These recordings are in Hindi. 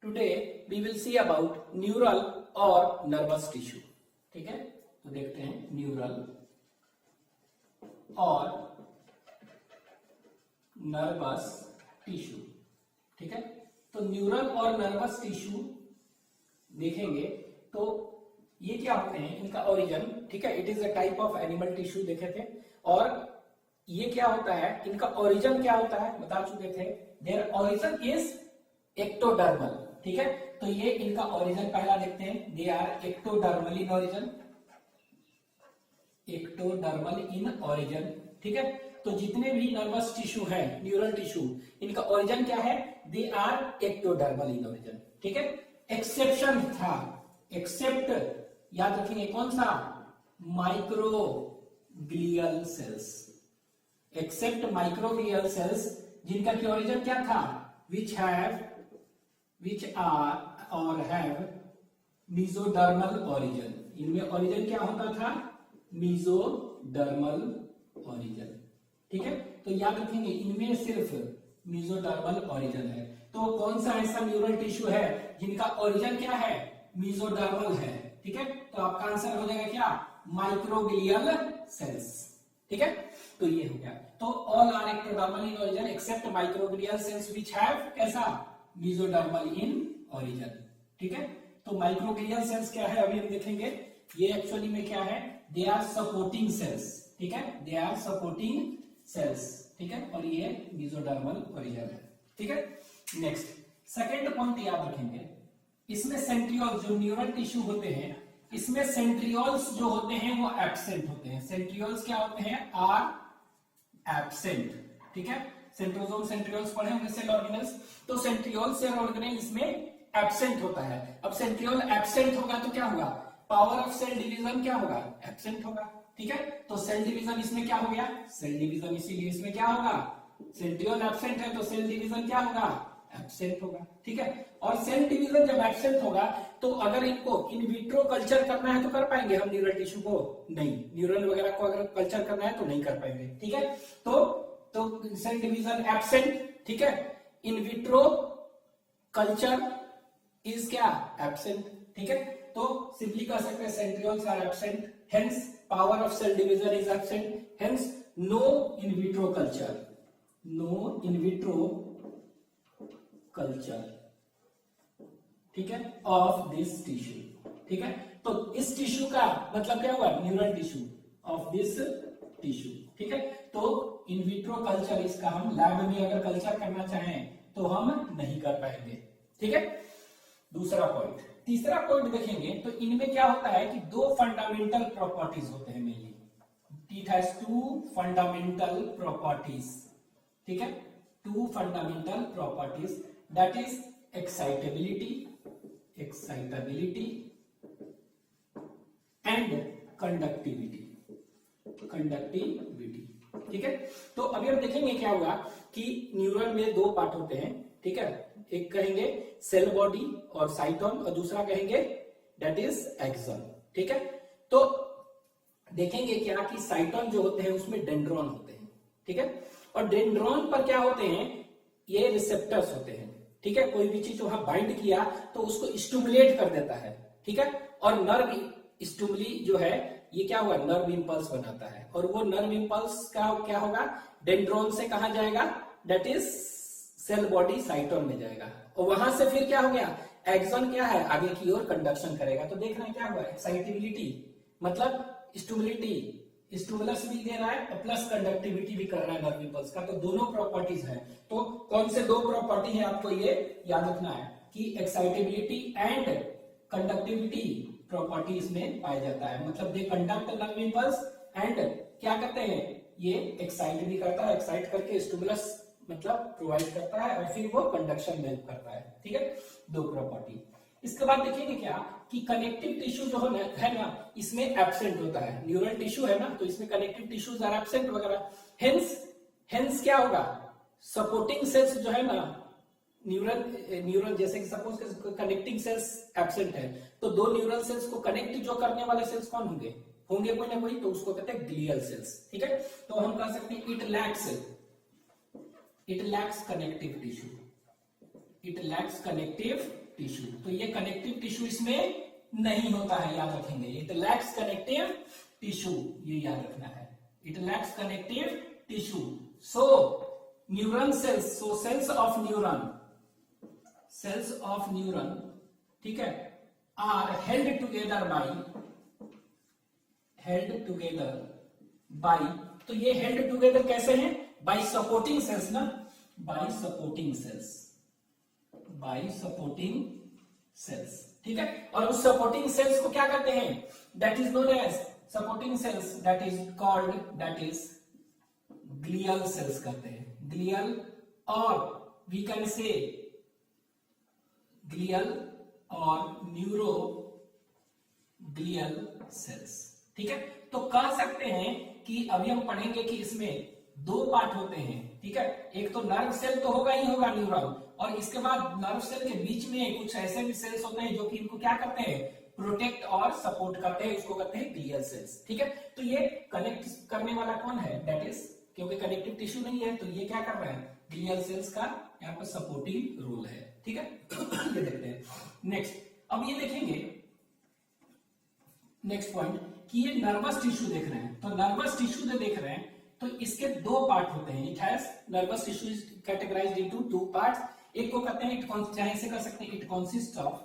Today we will see about neural और nervous tissue. ठीक है, तो देखते हैं न्यूरल और नर्वस टिश्यू. ठीक है, तो न्यूरल और नर्वस टिश्यू देखेंगे तो ये क्या होते हैं, इनका ओरिजिन. ठीक है, it is a type of animal tissue देखे थे. और ये क्या होता है, इनका ओरिजिन क्या होता है बता चुके थे. Their origin is ectodermal. ठीक है, तो ये इनका ओरिजिन पहला देखते हैं. They are ectodermal in origin. Ectodermal in origin. ठीक है, तो जितने भी नर्वस टिश्यू है, न्यूरल टिश्यू, इनका ओरिजिन क्या है, they are ectodermal in origin. ठीक है, एक्सेप्शन था, एक्सेप्ट याद रखेंगे कौन सा, microglial cells. Except microglial cells जिनका की ओरिजिन क्या था, which are or have mesodermal origin. इनमें ओरिजिन क्या होता था, mesodermal origin. ठीक है, तो याद रखेंगे इनमें सिर्फ mesodermal origin है. तो कौन सा ऐसा न्यूरल टिश्यू है जिनका ओरिजिन क्या है, mesodermal है. ठीक है, तो आपका आंसर हो जाएगा क्या, माइक्रोग्लियल सेल्स. ठीक है, तो ये हो गया. तो all are ectodermal in origin except microglial cells which have कैसा, mesodermal इन ओरिजिन. ठीक है, तो माइक्रोग्लियल सेल्स क्या है अभी हम देखेंगे. ये एक्चुअली में क्या है, दे आर सपोर्टिंग सेल्स. ठीक है, दे आर सपोर्टिंग सेल्स. ठीक है, और ये mesodermal ओरिजिन है. ठीक है, नेक्स्ट सेकंड पॉइंट याद रखेंगे. इसमें सेंट्रियोल्स जो न्यूरल टिश्यू होते हैं, इसमें सेंट्रियोल्स जो होते हैं वो एब्सेंट होते हैं. सेंट्रियोल्स क्या होते हैं, आर एब्सेंट. ठीक है, सेंट्रोसोम सेंट्रियोल्स पढ़े होंगे, सेल ऑर्गेनेल्स. तो सेंट्रियोल सेल ऑर्गेनेल इसमें एब्सेंट होता है. अब सेंट्रियोल एब्सेंट होगा तो क्या होगा, पावर ऑफ सेल डिवीजन क्या होगा, एब्सेंट होगा. ठीक है, तो सेल डिवीजन इसमें क्या हो गया, सेल डिवीजन, इसीलिए इसमें क्या होगा, सेंट्रियोल एब्सेंट है तो सेल डिवीजन क्या होगा, एब्सेंट होगा. ठीक है, और सेल डिवीजन जब एब्सेंट होगा तो अगर इनको इन विट्रो कल्चर करना है तो कर पाएंगे हम न्यूरल टिश्यू को, नहीं. न्यूरल वगैरह को अगर कल्चर करना है तो नहीं कर पाएंगे. ठीक है, तो सेल डिवीजन एब्सेंट. ठीक है, इन विट्रो कल्चर इज क्या, एब्सेंट. ठीक है, तो सिंपली कह सकते हैं centrioles are absent, hence power of cell division is absent, hence no in vitro culture, no in vitro culture. ठीक है, ऑफ दिस टिश्यू. ठीक है, तो इस टिश्यू का मतलब क्या हुआ, neural tissue of this tissue. ठीक है, तो इन विट्रो कल्चर इसका हम लैब में अगर कल्चर करना चाहें तो हम नहीं कर पाएंगे. ठीक है, दूसरा पॉइंट. तीसरा पॉइंट देखेंगे तो इनमें क्या होता है कि दो फंडामेंटल प्रॉपर्टीज होते हैं mainly. It has two fundamental properties. ठीक है, two fundamental properties, that is excitability and conductivity. ठीक है, तो अभी हम देखेंगे क्या हुआ कि न्यूरॉन में दो पार्ट होते हैं. ठीक है, एक कहेंगे सेल बॉडी और साइटोन, और दूसरा कहेंगे दैट इज एक्सॉन. ठीक है, तो देखेंगे क्या कि साइटोन जो होते हैं उसमें डेंड्रॉन होते हैं. ठीक है, और डेंड्रॉन पर क्या होते हैं, ये रिसेप्टर्स होते हैं. ठीक है, कोई भी चीज वहां बाइंड किया तो उसको स्टिमुलेट कर देता है. ठीक है, और नर्व स्टिमुली जो है ये क्या हुआ, नर्व इंपल्स बनाता है, और वो नर्व इंपल्स का क्या होगा, डेंड्रॉन से कहा जाएगा, that is cell body cyton में जाएगा, और वहां से फिर क्या हो गया, एक्सॉन क्या है, आगे की ओर कंडक्शन करेगा. तो देख रहे हैं क्या हुआ, एक्साइटेबिलिटी मतलब स्टिमुलिटी, स्टिमुलस भी दे रहा है और प्लस कंडक्टिविटी भी कर रहा है नर्व इंपल्स का. तो दोनों प्रॉपर्टीज है. तो कौन से दो प्रॉपर्टी है आपको ये याद रखना है कि एक्साइटेबिलिटी एंड कंडक्टिविटी प्रॉपर्टी इसमें पाया जाता है. मतलब they conduct nerve impulse and क्या करते हैं, ये एक्साइट भी करता है, एक्साइट करके स्टिमुलस मतलब प्रोवाइड करता है, और फिर वो कंडक्शन में हेल्प करता है. ठीक है, दो प्रॉपर्टी. इसके बाद देखेंगे क्या कि कनेक्टिव टिश्यू जो है ना इसमें एब्सेंट होता है. न्यूरल टिश्यू है ना तो इसमें कनेक्टिव टिश्यूज आर एब्सेंट वगैरह. हेंस क्या होगा, सपोर्टिंग सेल्स जो है ना न्यूरल जैसे कि सपोज कनेक्टिंग सेल्स एब्सेंट है, तो दो न्यूरल सेल्स को कनेक्ट जो करने वाले सेल्स कौन होंगे कोई ना कोई, तो उसको कहते हैं ग्लियल सेल्स. ठीक है, तो हम कह सकते हैं it lacks connective tissue. It lacks connective tissue. तो ये कनेक्टिव टिश्यू इसमें नहीं होता है, याद रखेंगे। इट लैक्स कनेक्टिव टिश्यू, ये याद रखना है, it lacks connective tissue. So neuron cells, so cells of neuron, cells of neuron, ठीक है, आर हेल्ड टुगेदर बाय, तो ये हेल्ड टुगेदर कैसे हैं? बाय सपोर्टिंग सेल्स ना, बाय सपोर्टिंग सेल्स, ठीक है। और उस सपोर्टिंग सेल्स को क्या कहते हैं? That is known as supporting cells, that is glial cells कहते हैं, ग्लियल, और वी कैन से ग्लियल और न्यूरो ग्लियल सेल्स, ठीक है। तो कह सकते हैं कि अभी हम पढ़ेंगे कि इसमें दो पार्ट होते हैं, ठीक है। एक तो नर्व सेल तो होगा ही होगा न्यूरॉन, और इसके बाद नर्व सेल के बीच में कुछ ऐसे भी सेल्स होते हैं जो कि इनको क्या करते हैं? प्रोटेक्ट और सपोर्ट करते हैं, उसको कहते हैं ग्लियल सेल्स, ठीक है। तो ये कनेक्ट करने वाला कौन है? दैट इज, क्योंकि कनेक्टिव टिश्यू नहीं है तो ये क्या कर रहा है? ग्लियल सेल्स का यहाँ पर सपोर्टिव रोल है, ठीक है। ये देखते हैं नेक्स्ट। अब ये देखेंगे नेक्स्ट पॉइंट कि ये नर्वस टिश्यू देख रहे हैं, तो नर्वस टिश्यू जो देख रहे हैं तो इसके दो पार्ट होते हैं। It has, nervous tissue is categorised into two parts. एक को कहते हैं चाहे ऐसे कर सकते हैं, it consist of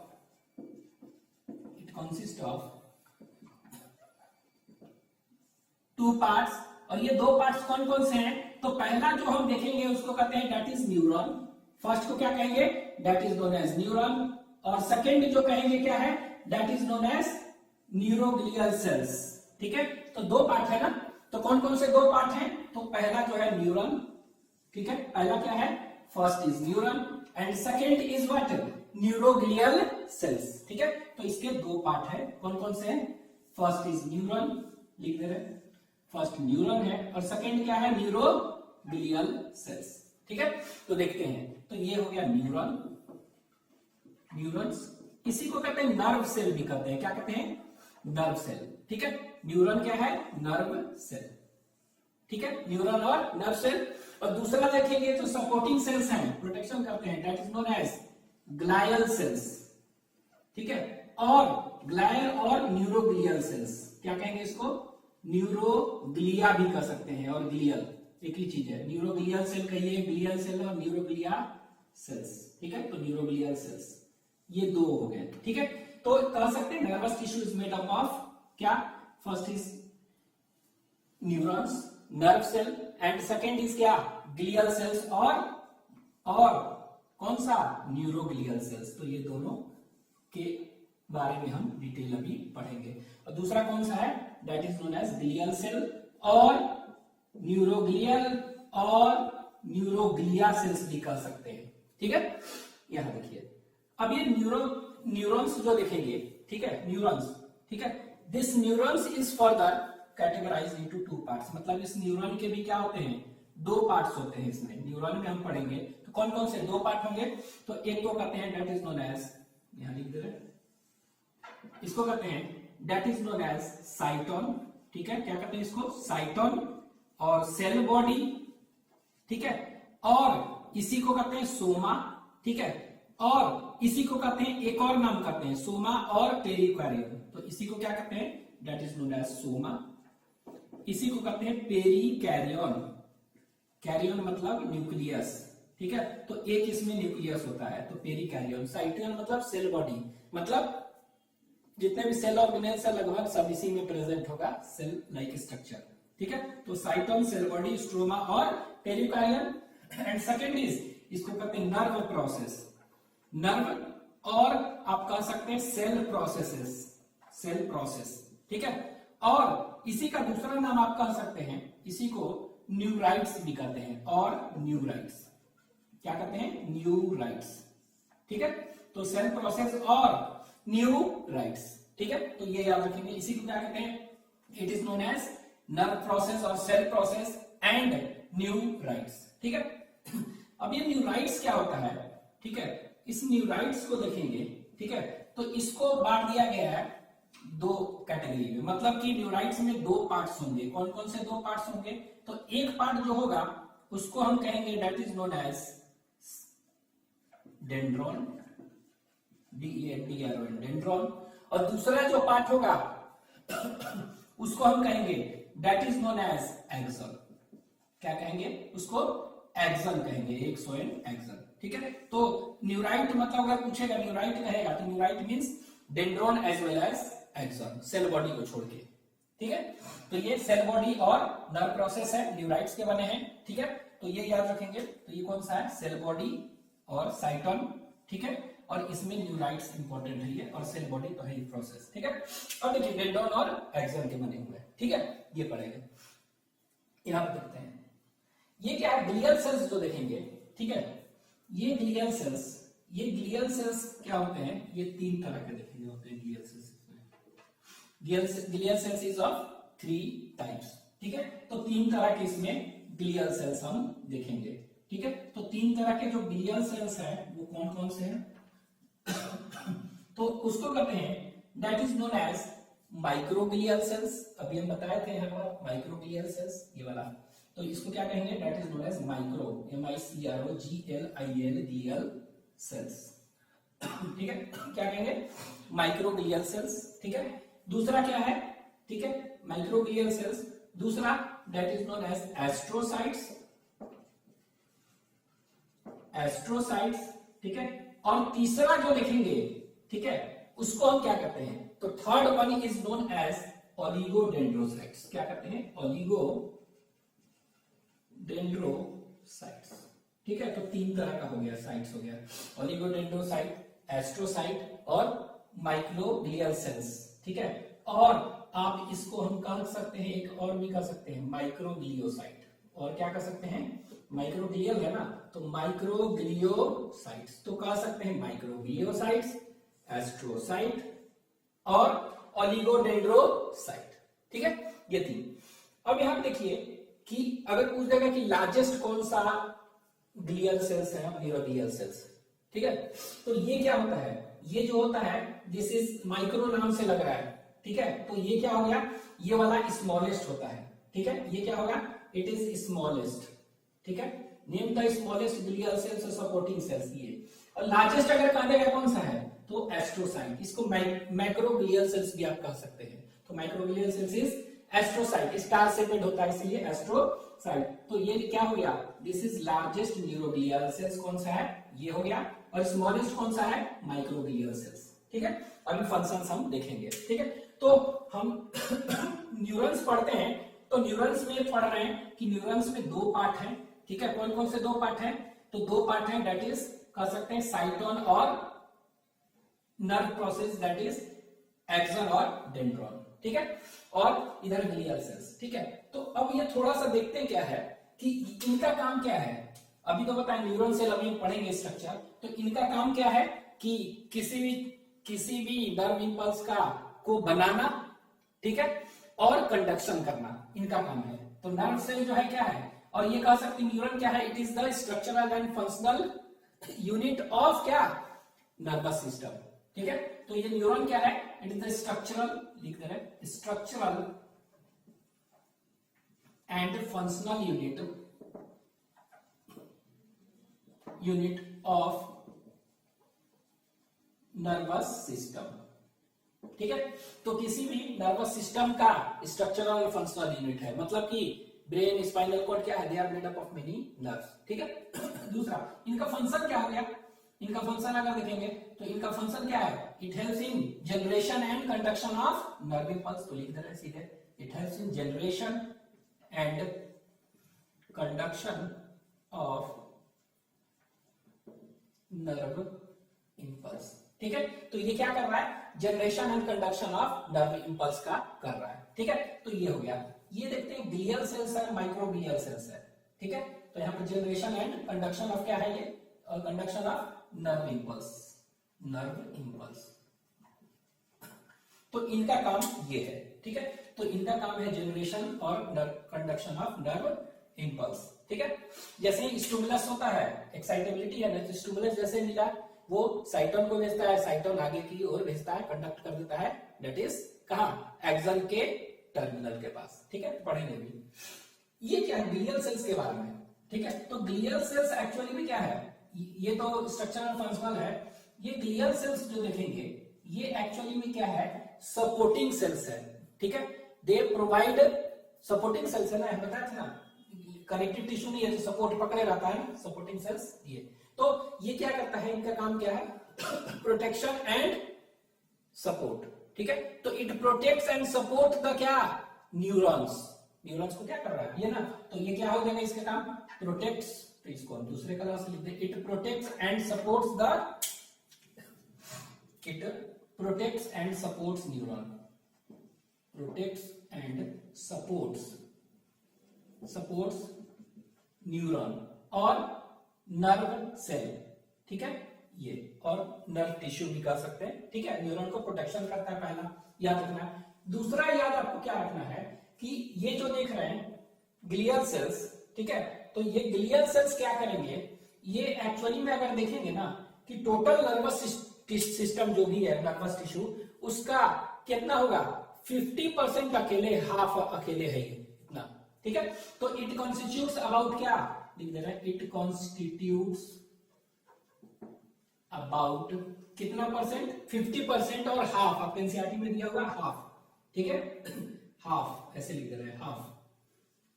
two parts. और ये दो पार्ट्स कौन कौन से हैं? तो पहला जो हम देखेंगे उसको कहते हैं दैट इज न्यूरॉन। फर्स्ट को क्या कहेंगे? That is known as neuron. और सेकेंड जो कहेंगे क्या है? That is known as neuroglial cells, ठीक है। तो दो पार्ट है ना, तो कौन कौन से दो पार्ट हैं? तो पहला जो है न्यूरॉन, ठीक है, पहला क्या है? First is neuron and second is what? Neuroglial cells, ठीक है। तो इसके दो पार्ट है, कौन कौन से हैं? फर्स्ट इज न्यूरॉन, लिख दे रहे, फर्स्ट न्यूरॉन है, और सेकेंड क्या है? न्यूरोग्लियल सेल्स, ठीक है। तो देखते हैं, तो ये हो गया न्यूरॉन, न्यूरॉन्स, इसी को कहते हैं नर्व सेल भी कहते हैं। क्या कहते हैं? नर्व सेल, ठीक है। न्यूरॉन क्या है? नर्व सेल, ठीक है, न्यूरॉन और नर्व सेल। और दूसरा देखेंगे तो सपोर्टिंग सेल्स हैं, प्रोटेक्शन करते हैं, that is known as glial cells, ठीक है। और ग्लायल और न्यूरोग्लियल सेल्स, क्या कहेंगे इसको? न्यूरोग्लिया भी कह सकते हैं, और ग्लियल एक ही चीज है। न्यूरोग्लियल सेल कहिए, ग्लियल सेल और न्यूरोग्लिया सेल्स, ठीक है। तो न्यूरोग्लियल सेल्स ये दो हो गए, ठीक है। तो कह सकते हैं nervous tissue is made up of क्या? First is neurons, nerve cell, and second is क्या? ग्लियल सेल्स, और कौन सा? Neuroglial cells. तो ये दोनों के बारे में हम डिटेल अभी पढ़ेंगे। और दूसरा कौन सा है? That is known as glial cell और न्यूरोग्लियल और न्यूरोग्लिया सेल्स भी कह सकते हैं, ठीक है। यहां देखिए, अब ये न्यूरॉन्स जो देखेंगे, ठीक है, न्यूरॉन्स, ठीक है, this neurons is further categorised into two parts. मतलब इस न्यूरॉन के भी क्या होते हैं? दो पार्ट्स होते हैं इसमें। न्यूरॉन में हम पढ़ेंगे तो कौन कौन से दो पार्ट होंगे? तो एक को कहते हैं दैट इज नोन एज, यहां लिख दे रहे, इसको कहते हैं that is known as cyton, ठीक है। क्या कहते हैं इसको? साइटोन और सेल बॉडी, ठीक है। और इसी को कहते हैं सोमा, ठीक है। और इसी को कहते हैं, एक और नाम कहते हैं, सोमा और पेरिकार्डियम। तो इसी को क्या कहते हैं? That is known as soma. इसी को कहते हैं पेरिकैरियन, कैरियन मतलब न्यूक्लियस, ठीक है। तो एक इसमें न्यूक्लियस होता है, तो पेरिकैरियन। साइटोन मतलब सेल बॉडी, मतलब जितने भी सेल ऑर्गेनेल्स है लगभग सब इसी में प्रेजेंट होगा, सेल लाइक स्ट्रक्चर, ठीक है। तो साइटोन, सेल बॉडी, स्ट्रोमा और पेरिकार्डियम। एंड सेकेंड इज, इसको कहते हैं नर्व प्रोसेस, नर्व, और आप कह सकते हैं सेल प्रोसेसेस, सेल प्रोसेस, ठीक है। और इसी का दूसरा नाम आप कह सकते हैं, इसी को न्यूराइट्स भी कहते हैं, और न्यूराइट्स, क्या कहते हैं? न्यूराइट्स, ठीक है। तो सेल प्रोसेस और न्यूराइट्स, ठीक है। तो ये याद रखेंगे, इसी को क्या कहते हैं? It is known as nerve process और सेल प्रोसेस एंड न्यूराइट्स, ठीक है। अब ये न्यूराइट्स क्या होता है, ठीक है। इस न्यूराइट्स को देखेंगे, ठीक है, तो इसको बांट दिया गया है दो कैटेगरी में। मतलब कि न्यूराइट्स में दो पार्ट्स होंगे। कौन कौन से दो पार्ट्स होंगे? तो एक पार्ट जो होगा उसको हम कहेंगे that is known as dendron, DENDRON dendron. और दूसरा जो पार्ट होगा उसको हम कहेंगे that is known as axon. क्या कहेंगे उसको? एक्सन कहेंगे, एक्सोन एक्सन। ठीक है, तो न्यूराइट मतलब अगर पूछेगा न्यूराइट कहेगा तो neurite means dendron as well as axon, cell body को छोड़ के। ठीक है, तो ये सेल बॉडी और नर्व प्रोसेस है, न्यूराइट्स के बने हैं। ठीक है, तो ये याद रखेंगे। तो ये कौन सा है? सेल बॉडी और साइटोन। ठीक है, और इसमें न्यूराइट्स इंपॉर्टेंट है ये, और सेल बॉडी तो है ये प्रोसेस। ठीक है, अब देखिए डेंड्रॉन और एक्सन के बने हुए हैं। ठीक है, ये पढ़ेंगे। यहां पर देखते हैं ये क्या है, ग्लियल सेल्स जो देखेंगे। ठीक है, ये ग्लियल सेल्स क्या होते हैं? ये 3 तरह के देखेंगे होते हैं glial cells. Glial cells is of 3 types. ठीक है, तो 3 तरह के इसमें ग्लियल सेल्स हम देखेंगे। ठीक है, तो 3 तरह के जो ग्लियल सेल्स हैं वो कौन कौन से हैं? तो उसको कहते हैं that is known as microglial cells. अभी हम बताए थे माइक्रोग्लियल सेल्स, ये वाला। तो इसको क्या कहेंगे? That is known as micro, MICROGLIL glial cells. ठीक है, क्या कहेंगे? Microglial cells. ठीक है, दूसरा क्या है? ठीक है, माइक्रोग्लियल सेल्स। दूसरा that is known as astrocytes. ठीक है, और तीसरा जो लिखेंगे, ठीक है, उसको हम क्या कहते हैं? तो third one is known as oligodendrocytes. क्या कहते हैं? ओलिगोडेंड्रोसाइट्स। ठीक है, तो 3 तरह का हो गया, साइट्स हो गया, ओलिगोडेंड्रोसाइट, एस्ट्रोसाइट और माइक्रोग्लियल सेल्स। ठीक है, और आप इसको हम कह सकते हैं, एक और भी कह सकते हैं माइक्रोग्लियोसाइट। और क्या कह सकते हैं? माइक्रोग्लियल है ना, तो माइक्रोग्लियोसाइट्स। तो कह सकते हैं माइक्रोग्लियोसाइट्स, एस्ट्रोसाइट और ओलिगोडेंड्रोसाइट। ठीक है, ये 3। अब यहां देखिए कि अगर पूछ देगा कि लार्जेस्ट कौन सा ग्लियल सेल्स है, न्यूरोग्लियल सेल्स। ठीक है, तो ये क्या होता है? ये जो होता है दिस इज माइक्रो नाम से लग रहा है। ठीक है, तो ये क्या हो गया? ये वाला स्मॉलेस्ट होता है। ठीक है, ये क्या होगा? It is smallest. ठीक है, name the smallest glial cells और सपोर्टिंग सेल्स। ये और लार्जेस्ट अगर कह देगा कौन सा है तो एस्ट्रोसाइट। इसको मैक्रोग्लियल सेल्स भी आप कह सकते हैं। तो microglial cells is astrocyte, star shaped होता है इसलिए एस्ट्रोसाइट। तो ये क्या हो गया? This is largest neuroglial sales. कौन सा है? ये हो गया। और स्मॉलेस्ट कौन सा है? Microglial cells. ठीक है, अभी फंक्शंस हम देखेंगे। ठीक है, तो हम न्यूरॉन्स पढ़ते हैं, तो न्यूरॉन्स में पढ़ रहे हैं कि न्यूरॉन्स में 2 पार्ट हैं। ठीक है, कौन कौन से 2 पार्ट हैं? तो 2 पार्ट हैं, दैट इज कह सकते हैं साइटोन और nerve process, that is action और डेंड्रॉन। ठीक है, और इधर ग्लियल सेल्स। ठीक है, तो अब ये थोड़ा सा देखते हैं क्या है कि इनका काम क्या है। अभी तो बताएं न्यूरॉन सेल अभी पढ़ेंगे स्ट्रक्चर। तो इनका काम क्या है कि किसी भी नर्व इंपल्स को बनाना, ठीक है, और कंडक्शन करना, इनका काम है। तो नर्व सेल जो है क्या है, और ये कह सकते हैं न्यूरॉन क्या है? It is the structural and functional unit of क्या? Nervous system. ठीक है, तो ये न्यूरॉन क्या है? इट इज द स्ट्रक्चरल, लिख दे रहे, structural and functional unit of nervous system. ठीक है, तो किसी भी नर्वस सिस्टम का स्ट्रक्चरल और फंक्शनल यूनिट है। मतलब कि ब्रेन, स्पाइनल कॉर्ड क्या है? They are made up of many nerves. ठीक है, दूसरा इनका फंक्शन क्या हो गया? इनका फंक्शन अगर देखेंगे तो इनका फंक्शन क्या है? It helps in generation and conduction of nerve impulse. तो लिख दे रहे हैं सीधे, it helps in generation and conduction of nerve impulse. ठीक है, तो ये क्या कर रहा है? Generation and conduction of nerve impulse का कर रहा है। ठीक है, तो ये हो गया। ये देखते हैं ग्लियल सेल्स है, माइक्रोग्लियल सेल्स है। ठीक है, तो यहाँ पर जनरेशन एंड कंडक्शन ऑफ क्या है? ये कंडक्शन ऑफ नर्व इंपल्स। तो इनका काम ये है। ठीक है, तो इनका काम है जनरेशन और कंडक्शन ऑफ नर्व इंपल्स। ठीक है, जैसे स्टिमुलस होता है, एक्साइटेबिलिटी है ना, तो स्टिमुलस जैसे मिला वो साइटोन को भेजता है, साइटोन आगे की ओर भेजता है, कंडक्ट कर देता है, दैट इज कहां? एक्सन के टर्मिनल के पास। ठीक है, पढ़ेंगे भी। ये क्या है? ग्लियल सेल्स के बारे में। ठीक है, तो ग्लियल सेल्स एक्चुअली में क्या है? ये तो स्ट्रक्चरल फंक्शनल है। ये ग्लियल सेल्स जो देखेंगे ये एक्चुअली में क्या है, सपोर्टिंग सेल्स है, ठीक है। दे प्रोवाइड सपोर्टिंग सेल्स है ना, बताया था ना, कनेक्टिव टिश्यू नहीं है तो सपोर्ट पकड़े रहता है ना, सपोर्टिंग सेल्स ये। तो ये क्या करता है, इनका काम क्या है, प्रोटेक्शन एंड सपोर्ट, ठीक है। तो it protects and support the क्या, न्यूरॉन्स, न्यूरॉन्स को क्या कर रहा है ये ना, तो ये क्या हो जाएगा इसका काम, प्रोटेक्ट्स, तो इसको हम दूसरे कलर से लिख दे, it protects and supports the, it protects and supports neuron, protects and supports neuron और नर्व सेल, ठीक है, ये और नर्व टिश्यू भी कर सकते हैं, ठीक है। न्यूरॉन को प्रोटेक्शन करता है, पहला याद रखना है। दूसरा याद आपको क्या रखना है कि ये जो देख रहे हैं ग्लियल सेल्स, ठीक है, तो ये ग्लियल सेल्स क्या करेंगे, ये एक्चुअली में अगर देखेंगे ना कि टोटल नर्वस सिस्टम जो भी है, नर्वस टिश्यू, उसका कितना होगा, 50% अकेले, हाफ अकेले है ये इतना, ठीक है। तो इट कॉन्स्टिट्यूट्स अबाउट क्या लिख दे रहा है, इट कॉन्स्टिट्यूट्स अबाउट कितना परसेंट, 50% और हाफ, आपको एनसीईआरटी में दिया हुआ हाफ, ठीक है, हाफ ऐसे लिख दे रहे हैं, हाफ,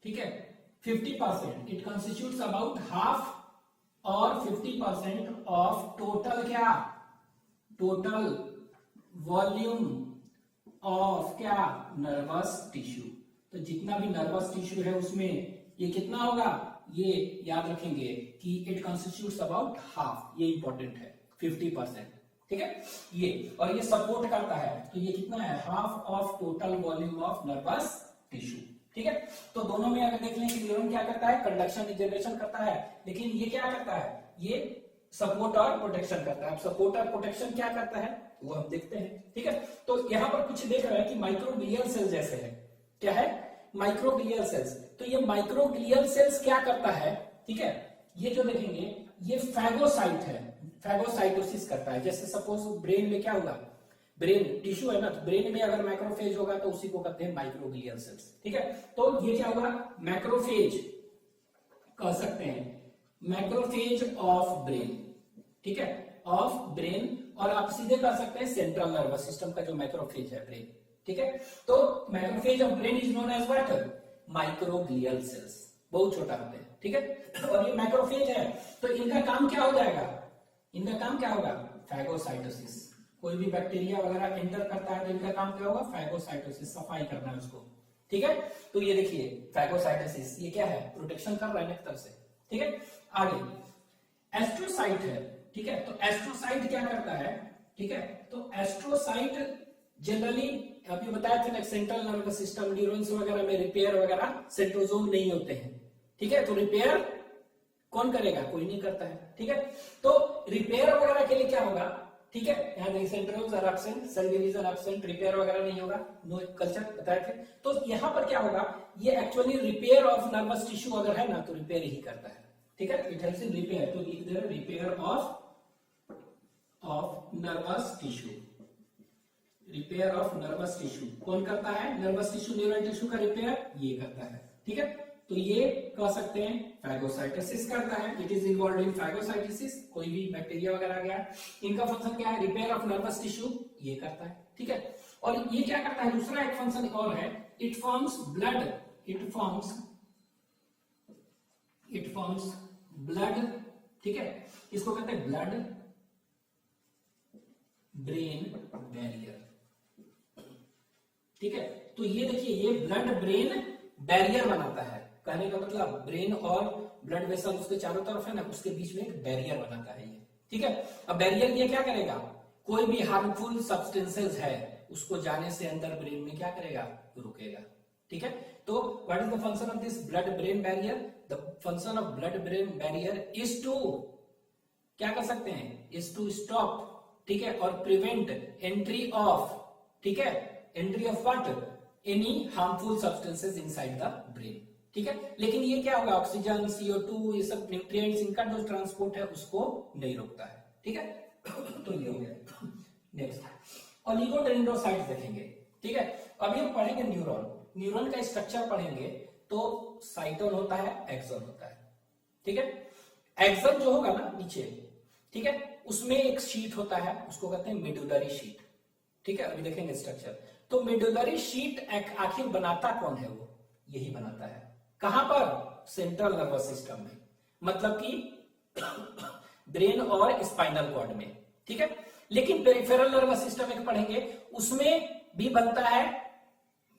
ठीक है। 50%, इट कॉन्स्टिट्यूट्स अबाउट हाफ और 50% ऑफ टोटल क्या, टोटल वॉल्यूम ऑफ क्या, नर्वस टिश्यू। तो जितना भी नर्वस टिश्यू है उसमें ये कितना होगा, ये याद रखेंगे कि इट कॉन्स्टिट्यूट्स अबाउट हाफ, ये इंपॉर्टेंट है, 50%, ठीक है ये, और ये सपोर्ट करता है, तो ये कितना है, half of total volume of nervous tissue, ठीक है। तो दोनों में अगर देख लें कि न्यूरॉन क्या करता है, कंडक्शन जनरेशन करता है, लेकिन ये क्या करता है, ये सपोर्ट और प्रोटेक्शन करता है। अब सपोर्ट और प्रोटेक्शन क्या करता है वो हम देखते हैं, ठीक है। तो यहां पर कुछ देख रहा है कि माइक्रोग्लियल सेल जैसे है, क्या है, माइक्रोग्लियल सेल्स। तो ये माइक्रोग्लियल सेल्स क्या करता है, ठीक है, ये जो देखेंगे ये फैगोसाइट है, फैगोसाइटोसिस करता है। जैसे सपोज ब्रेन में क्या होगा, ब्रेन टिश्यू है ना, तो ब्रेन में अगर मैक्रोफेज होगा तो उसी को कहते हैं माइक्रोग्लियल सेल्स, ठीक है। तो ये क्या होगा, मैक्रोफेज कह सकते हैं, मैक्रोफेज ऑफ ब्रेन, ठीक है, ऑफ ब्रेन, और आप सीधे कह सकते हैं सेंट्रल नर्वस सिस्टम का जो मैक्रोफेज है ब्रेन, ठीक है। तो macrophage of brain is known as what, microglial cells, बहुत छोटा होते हैं, ठीक है। और ये मैक्रोफेज है तो इनका काम क्या हो जाएगा, इनका काम क्या होगा, फैगोसाइटोसिस। कोई भी बैक्टीरिया वगैरह एंटर करता है तो इनका काम क्या होगा, फैगोसाइटोसिस, सफाई करना है उसको, ठीक है। तो ये देखिए फैगोसाइटोसिस, ये क्या है, प्रोटेक्शन कर रहा है एक तरफ से, ठीक है। आगे एस्ट्रोसाइट है, ठीक है। तो एस्ट्रोसाइट क्या करता है, ठीक है, तो एस्ट्रोसाइट जनरली अभी बताया था ना, सेंट्रल नर्वस सिस्टम, न्यूरॉन्स वगैरह में रिपेयर वगैरह सेंट्रोसोम नहीं होते हैं, ठीक है। तो रिपेयर कौन करेगा, कोई नहीं करता है, ठीक है। तो रिपेयर वगैरह के लिए क्या होगा, ठीक है, यहाँ देखिए centrosomes are absent, cell division absent, repair वगैरह नहीं होगा, नो कल्चर बताए थे। तो यहाँ पर क्या होगा, ये actually repair of nervous tissue अगर है ना तो रिपेयर ही करता है, ठीक है। इट हेल्प्स इन रिपेयर, तो लिख दे रहे repair of nervous tissue, repair of nervous tissue कौन करता है, नर्वस टिश्यू, न्यूरल टिश्यू का रिपेयर ये करता है, ठीक है। तो ये कह सकते हैं फैगोसाइटोसिस करता है, it is involved in phagocytosis, कोई भी बैक्टीरिया वगैरह आ गया, इनका फंक्शन क्या है, रिपेयर ऑफ नर्वस टिश्यू ये करता है, ठीक है। और ये क्या करता है, दूसरा एक फंक्शन और है, it forms blood, it forms blood, ठीक है, इसको कहते हैं ब्लड ब्रेन बैरियर, ठीक है। तो ये देखिए ये ब्लड ब्रेन बैरियर बनाता है, कहने का मतलब ब्रेन और ब्लड वेसल उसके चारों तरफ है ना, उसके बीच में एक बैरियर बनाता है ये, ठीक है। अब बैरियर ये क्या करेगा, कोई भी हार्मफुल सब्सटेंसेस है उसको जाने से अंदर ब्रेन में क्या करेगा, रोकेगा, ठीक है। तो what is the function of this blood brain barrier, the function of blood brain barrier is to, क्या कर सकते हैं, इज टू स्टॉप, ठीक है, और प्रिवेंट एंट्री ऑफ, ठीक है, entry of what, any harmful substances inside the brain, ठीक है। लेकिन ये क्या होगा, ऑक्सीजन, CO2, ये सब न्यूट्रिएंट्स, इनका जो ट्रांसपोर्ट है उसको नहीं रोकता है, ठीक है। तो ये हो गया। नेक्स्ट ओलिगोडेंड्रोसाइट्स देखेंगे, ठीक है। अभी हम पढ़ेंगे न्यूरॉन, न्यूरॉन का स्ट्रक्चर पढ़ेंगे तो साइटोन होता है, एक्सोन होता है, ठीक है। एक्सोन जो होगा ना नीचे, ठीक है, उसमें एक शीट होता है, उसको कहते हैं मेडुलरी शीट। ठीक है, अभी देखेंगे स्ट्रक्चर। तो मेडुलरी शीट आखिर बनाता कौन है? वो यही बनाता है। कहां पर? सेंट्रल नर्वस सिस्टम में, मतलब कि ब्रेन और स्पाइनल कॉर्ड में। ठीक है, लेकिन पेरिफेरल नर्वस सिस्टम एक पढ़ेंगे, उसमें भी बनता है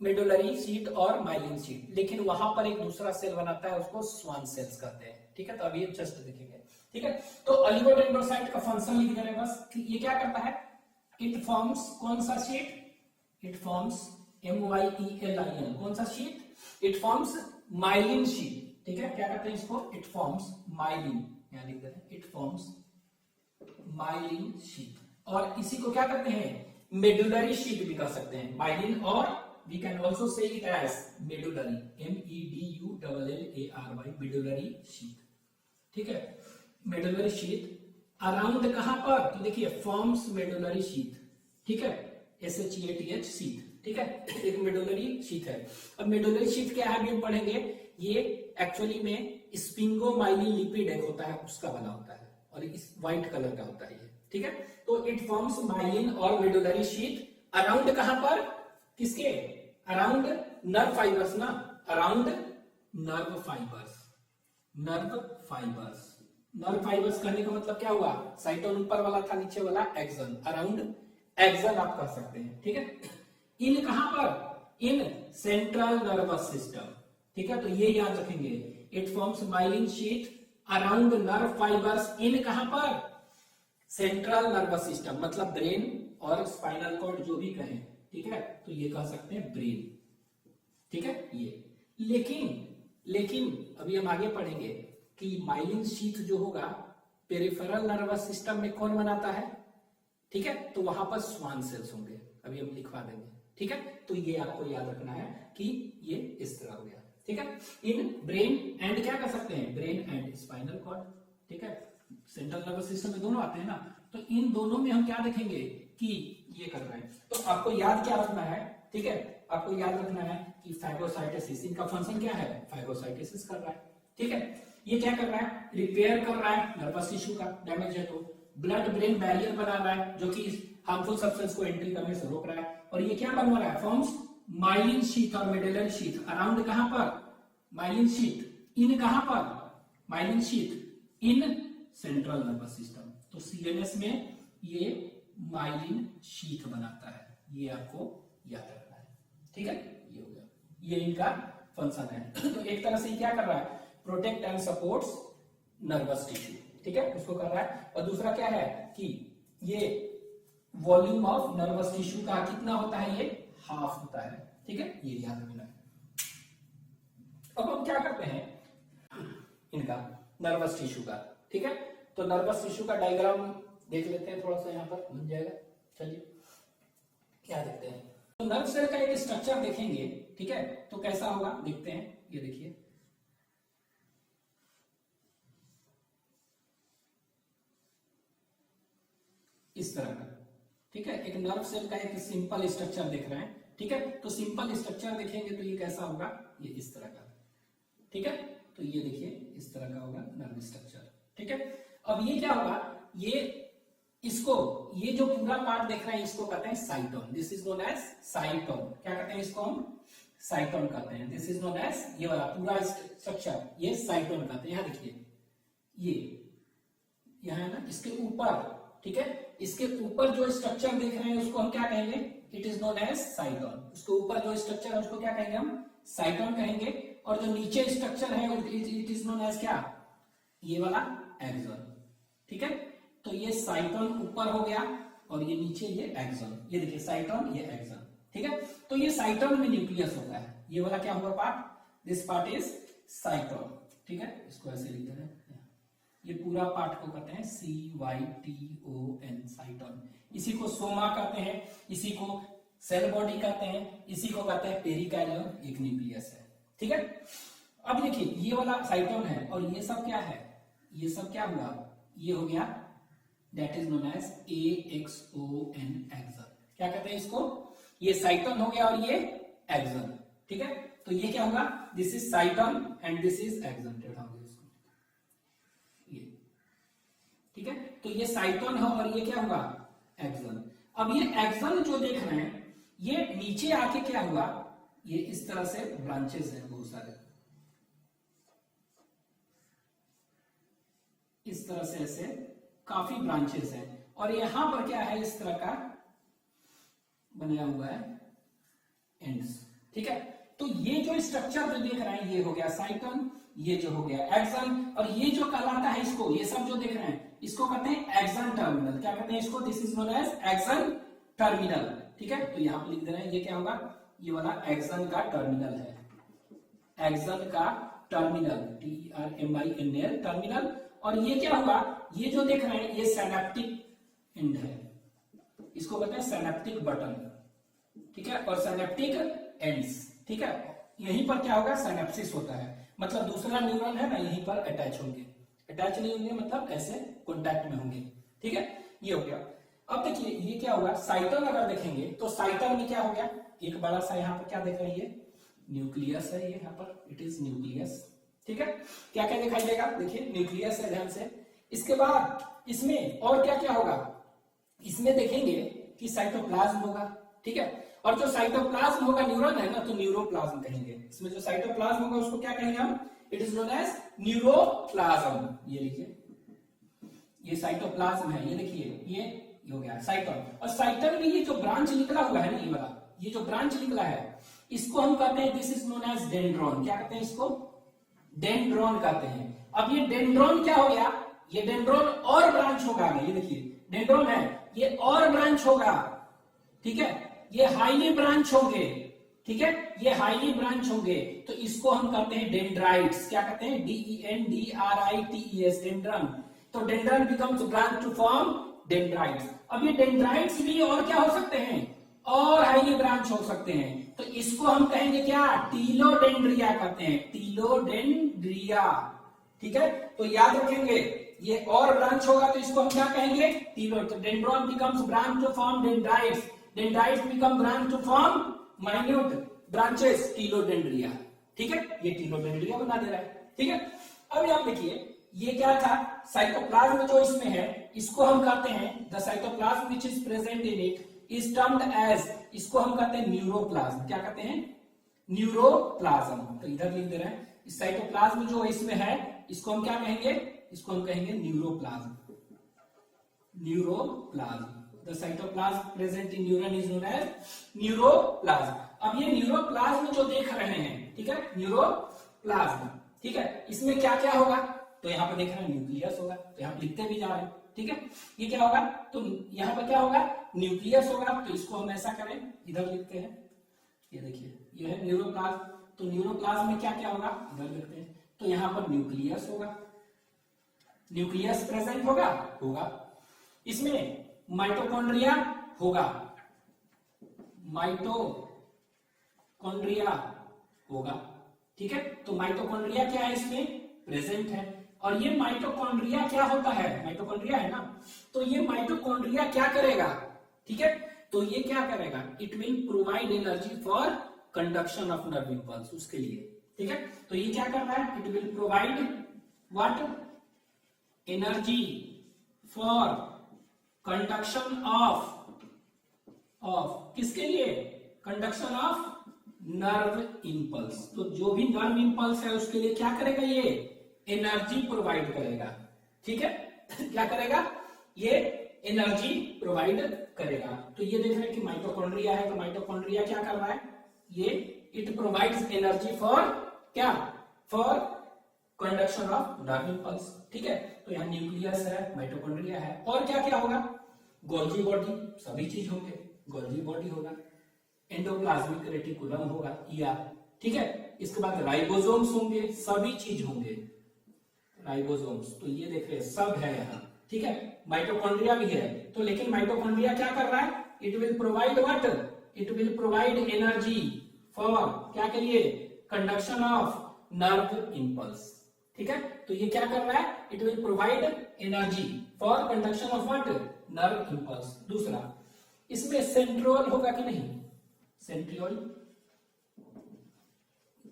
मेडुलरी शीट और माइलिन शीट, लेकिन वहां पर एक दूसरा सेल बनाता है, उसको स्वान सेल्स कहते हैं। ठीक है, तो अभी जस्ट देखेंगे। ठीक है, तो ऑलिगोडेंड्रोसाइट का फंक्शन लिख दे रहे हैं बस कि ये क्या करता है। इट फॉर्म्स कौन सा शीट? इट फॉर्म्स MYELIN, कौन सा sheet? It forms myelin sheet. ठीक है, क्या कहते हैं इसको? इट फॉर्म्स माइलिन, यहां लिख दे रहे हैं, इट फॉर्म्स माइलिन शीट। और इसी को क्या कहते हैं? मेडुलरी शीट भी कह सकते हैं, माइलिन, और we can also say it as medullary, MEDULLARY, medullary sheet. ठीक है, मेडुलरी शीट अराउंड कहां पर? तो देखिए, फॉर्म्स मेडुलरी शीट। ठीक है, SHEATH शीट। ठीक है, एक मेडुलरी शीट है। अब मेडुलरी शीट क्या है, हम पढ़ेंगे। ये एक्चुअली में स्पिंगोमाइलिन लिपिड एक होता है, उसका बना होता है, और इस व्हाइट कलर का होता है ये। ठीक है, तो इट फॉर्म्स माइलिन और मेडुलरी शीट अराउंड कहां पर? किसके? अराउंड नर्व फाइबर्स ना, around nerve fibres. Nerve fibres, nerve fibres करने का मतलब क्या हुआ? साइटोन ऊपर वाला था, नीचे वाला एक्सन, अराउंड एक्सन आप कह सकते हैं। ठीक है, इन कहां पर? In central nervous system. ठीक है, तो ये याद रखेंगे, it forms myelin sheath around nerve fibres in कहां पर? सेंट्रल नर्वस सिस्टम, मतलब ब्रेन और स्पाइनल कॉर्ड जो भी कहें। ठीक है, तो ये कह सकते हैं ब्रेन। ठीक है, ये लेकिन अभी हम आगे पढ़ेंगे कि माइलिन शीट जो होगा पेरिफेरल नर्वस सिस्टम में कौन बनाता है। ठीक है, तो वहां पर स्वान सेल्स होंगे, अभी हम लिखवा देंगे। ठीक है, तो ये आपको याद रखना है कि ये इस तरह हो गया। ठीक है, इन ब्रेन एंड क्या कर सकते हैं? Brain and spinal cord. ठीक है, सेंट्रल नर्वस सिस्टम में दोनों आते हैं ना, तो इन दोनों में हम क्या देखेंगे कि ये कर रहे हैं। तो आपको याद क्या रखना है? ठीक है, आपको याद रखना है कि फाइब्रोसाइटोसिस, इनका फंक्शन क्या है? फाइब्रोसाइटोसिस कर रहा है। ठीक है, ये क्या कर रहा है? रिपेयर कर रहा है नर्वस टिश्यू का डैमेज है तो। ब्लड ब्रेन बैरियर बना रहा है, जो कि हार्मफुल सब्सटेंस को एंट्री करने से रोक रहा है। और ये क्या बनवा रहा है? फॉर्म्स माइलिन शीट और मेडुलरी शीट अराउंड कहां पर? माइलिन शीट इन कहां पर? Myelin sheet in central nervous system. तो CNS में ये माइलिन शीट बनाता है, ये आपको याद रखना है। ठीक है, ये हो गया, ये इनका फंक्शन है। तो एक तरह से क्या कर रहा है? Protect and supports nervous tissue. ठीक है, उसको कर रहा है। और दूसरा क्या है कि ये वॉल्यूम ऑफ नर्वस टिश्यू का कितना होता है? ये हाफ होता है। ठीक है, ये याद रखना है। अब हम क्या करते हैं इनका नर्वस टिश्यू का। ठीक है, तो नर्वस टिश्यू का डायग्राम देख लेते हैं, थोड़ा सा यहाँ पर बन जाएगा। चलिए क्या देखते हैं, तो नर्व सेल का एक स्ट्रक्चर देखेंगे। ठीक है, तो कैसा होगा देखते हैं। ये देखिए, इस तरह का। ठीक है, एक नर्व सेल का एक सिंपल स्ट्रक्चर देख रहे हैं। ठीक है, तो सिंपल स्ट्रक्चर देखेंगे तो ये कैसा होगा? ये इस तरह का। ठीक है, तो ये देखिए इस तरह का होगा नर्व स्ट्रक्चर। ठीक है, अब ये क्या होगा? ये जो पूरा पार्ट देख रहे हैं इसको कहते हैं cyton. This is known as cyton. क्या कहते हैं इसको? हम साइटोन कहते हैं। दिस इज नोन एज, ये वाला पूरा स्ट्रक्चर ये साइटोन कहते हैं। यहां देखिए, ये यहां है ना, इसके ऊपर। ठीक है, इसके ऊपर जो स्ट्रक्चर देख रहे हैं उसको हम क्या कहेंगे? It is known as cyton. उसके ऊपर जो स्ट्रक्चर है उसको क्या कहेंगे? हम साइटोन कहेंगे। और जो नीचे स्ट्रक्चर है इट इज नोन एज क्या? ये वाला एक्सोन। ठीक है, तो ये साइटोन ऊपर हो गया और ये नीचे ये एक्सोन। ये देखिए साइटोन, ये एक्सोन। ठीक है, तो ये साइटोन में न्यूक्लियस होता है। ये वाला क्या होगा पार्ट? This part is साइटोन। ठीक है, इसको ऐसे लिख दे रहे हैं। ये पूरा पार्ट को कहते हैं CYTON, साइटोन। इसी को सोमा कहते हैं, इसी को सेल बॉडी कहते हैं, इसी को कहते हैं पेरिकार्डियम, एक न्यूक्लियस है। ठीक है, अब देखिए ये वाला साइटोन है और ये सब क्या है? ये सब क्या हुआ? ये हो गया that is known as AXON, axon. क्या कहते हैं इसको? ये साइटोन हो गया और ये एक्सन। ठीक है, तो ये क्या होगा? This is साइटोन and this is action. ये ठीक है, तो तो ये साइटोन है और ये क्या हुआ, एक्सन। अब ये एक्सन जो देख रहे हैं, ये नीचे आके क्या हुआ, ये इस तरह से ब्रांचेस हैं बहुत सारे, इस तरह से ऐसे काफी ब्रांचेस हैं, और यहां पर क्या है, इस तरह का बनाया हुआ है एंड्स। ठीक है, तो ये जो स्ट्रक्चर जो देख रहे हैं, ये हो गया साइटोन, ये जो हो गया एक्सन, और ये जो कहलाता है इसको, ये सब जो देख रहे हैं इसको कहते हैं एक्सन टर्मिनल। क्या कहते हैं इसको, this is known as axon terminal. ठीक है, तो यहां पर लिख दे रहे हैं, ये क्या होगा, ये वाला एक्सन का टर्मिनल है, एक्सन का टर्मिनल, TERMINAL टर्मिनल। और ये क्या होगा, ये जो देख रहे हैं ये सिनेप्टिक एंड है, इसको कहते हैं सिनेप्टिक बटन। ठीक है, और सिनेप्टिक एंड्स। ठीक है, यहीं पर क्या होगा, सिनेप्सिस होता है, मतलब दूसरा न्यूरॉन है ना यहीं पर अटैच होंगे, अटैच नहीं होंगे मतलब ऐसे कॉन्टैक्ट में होंगे। ठीक है, ये हो गया। अब देखिए ये क्या होगा, साइटोन अगर देखेंगे तो साइटोन में क्या हो गया, एक बड़ा सा यहाँ पर क्या देख रहे हैं, न्यूक्लियस है, ये यहाँ पर इट इज न्यूक्लियस। ठीक है, क्या क्या दिखाई देगा, देखिए न्यूक्लियस है ध्यान से। इसके बाद इसमें और क्या क्या होगा, इसमें देखेंगे कि साइटोप्लाज्म होगा। ठीक है, और जो साइटोप्लाज्म होगा न्यूरॉन है ना, तो न्यूरोप्लाज्म कहेंगे। इसमें जो साइटोप्लाज्म होगा उसको क्या कहेंगे हम, it is known as neuroplasm. ये लिखिए, ये साइटोप्लाज्म है, ये देखिए ये हो गया साइटोन। और साइटोन में ये जो ब्रांच निकला हुआ है ना, ये वाला, ये जो ब्रांच निकला है इसको हम कहते हैं, this is known as dendron. क्या कहते हैं इसको, डेंड्रॉन कहते हैं। अब ये डेंड्रॉन क्या हो गया, ये डेंड्रॉन और ब्रांच होगा, ये देखिए डेंड्रॉन है, ये और ब्रांच होगा। ठीक है, ये हाईली ब्रांच होंगे। ठीक है, ये हाईली ब्रांच होंगे, तो इसको हम कहते हैं डेंड्राइट्स। क्या कहते हैं, DENDRITES, डेंड्रन। तो dendron becomes branch to form dendrites. अब ये डेंड्राइट्स भी और क्या हो सकते हैं, और हाईली ब्रांच हो सकते हैं, तो इसको हम कहेंगे क्या, टीलोडेंड्रिया कहते हैं, टीलोडेंड्रिया। ठीक है, तो याद रखेंगे ये और ब्रांच होगा तो इसको हम क्या कहेंगे, टीलो। तो dendron becomes branch to form dendrites, dendrites become branch to form minute branches, telodendria. ठीक है, ये टीलोडेंड्रिया बना दे रहा है। ठीक है, अब यहां देखिए ये क्या था, साइटोप्लाज्म जो इसमें है इसको हम कहते हैं, the cytoplasm which is present in it is termed as, इसको हम कहते हैं न्यूरोप्लाज्म। क्या कहते हैं, न्यूरोप्लाज्म। तो इधर लिख दे रहे हैं, इस साइटोप्लाज्म जो इसमें है इसको हम क्या कहेंगे, इसको हम कहेंगे neuroplasm, neuroplasm. The cytoplasm present in neuron is known as neuroplasm. अब ये न्यूरोप्लाज्म जो देख रहे हैं, ठीक है, न्यूरोप्लाज्म। ठीक है, इसमें क्या क्या होगा, तो यहाँ पर देख रहे हैं न्यूक्लियस होगा, तो यहाँ पर लिखते भी जा रहे हैं। ठीक है, ये क्या होगा, तो यहाँ पर क्या होगा, न्यूक्लियस होगा, तो इसको हम ऐसा करें, इधर लिखते हैं, ये देखिए ये है न्यूरोप्लाज्म। तो न्यूरोप्लाज्म में क्या क्या होगा, इधर लिखते हैं, तो यहाँ पर न्यूक्लियस होगा, न्यूक्लियस प्रेजेंट होगा, इसमें माइटोकॉन्ड्रिया होगा, माइटोकॉन्ड्रिया होगा। ठीक है, तो माइटोकॉन्ड्रिया क्या है, इसमें प्रेजेंट है। और ये माइटोकॉन्ड्रिया क्या होता है, माइटोकॉन्ड्रिया है ना, तो ये माइटोकॉन्ड्रिया क्या करेगा, ठीक है, तो ये क्या करेगा, it will provide energy for conduction of nerve impulse, उसके लिए। ठीक है, तो ये क्या कर रहा है, it will provide what, energy for conduction of किसके लिए, कंडक्शन ऑफ नर्व इंपल्स। तो जो भी नर्व इंपल्स है उसके लिए क्या करेगा, ये एनर्जी प्रोवाइड करेगा। ठीक है, क्या करेगा, ये एनर्जी प्रोवाइड करेगा। तो ये देख रहे हैं कि माइटोकॉन्ड्रिया है, तो माइटोकॉन्ड्रिया क्या कर रहा है, ये इट प्रोवाइड्स एनर्जी फॉर क्या, for conduction of nerve impulse. ठीक है, तो यहाँ न्यूक्लियस है, माइटोकॉन्ड्रिया है, और क्या क्या होगा, गोल्गी बॉडी, सभी चीज होंगे, गोल्गी बॉडी होगा, एंडोप्लाज्मिक रेटिकुलम होगा, ठीक है, इसके बाद राइबोसोम्स होंगे, सभी चीज होंगे, राइबोसोम्स। तो ये देख रहे हैं सब है यहाँ। ठीक है, माइटोकॉन्ड्रिया भी है, तो लेकिन माइटोकॉन्ड्रिया क्या कर रहा है, it will provide what, it will provide energy for क्या के लिए, कंडक्शन ऑफ नर्व इंपल्स। ठीक है, तो ये क्या कर रहा है, it will provide energy for conduction of what, nerve impulse. दूसरा, इसमें सेंट्रियोल होगा कि नहीं, centriole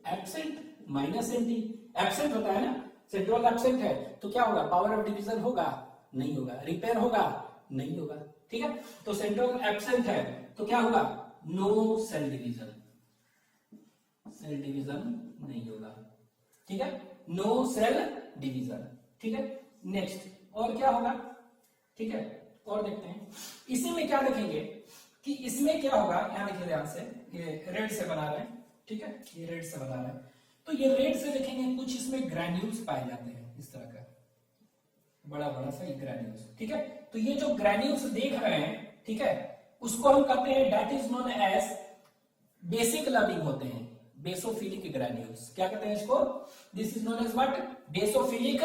absent, minus anti, absent होता है ना, सेंट्रियोल एब्सेंट है, तो क्या होगा, पावर ऑफ डिवीजन होगा, नहीं होगा। रिपेयर होगा? नहीं होगा। ठीक है, तो सेंट्रोम एब्सेंट है तो क्या होगा? No cell division, cell division नहीं होगा। ठीक है, नो सेल डिवीजन। ठीक है, नेक्स्ट और क्या होगा? ठीक है, और देखते हैं इसी में क्या देखेंगे कि इसमें क्या होगा। यहां देखिए ध्यान से, ये रेड से बना रहे हैं। ठीक है, ये रेड से बना रहे हैं, तो ये रेड से देखेंगे कुछ इसमें ग्रैन्यूल्स पाए जाते हैं, इस तरह का बड़ा बड़ा सा ग्रैन्यूल्स। ठीक है, तो ये जो ग्रैन्यूल्स देख रहे हैं, ठीक है, उसको हम कहते हैं that is known as basic loving होते हैं, बेसोफिलिक ग्रैन्यूल्स। क्या कहते हैं इसको? This is known as what? Basophilic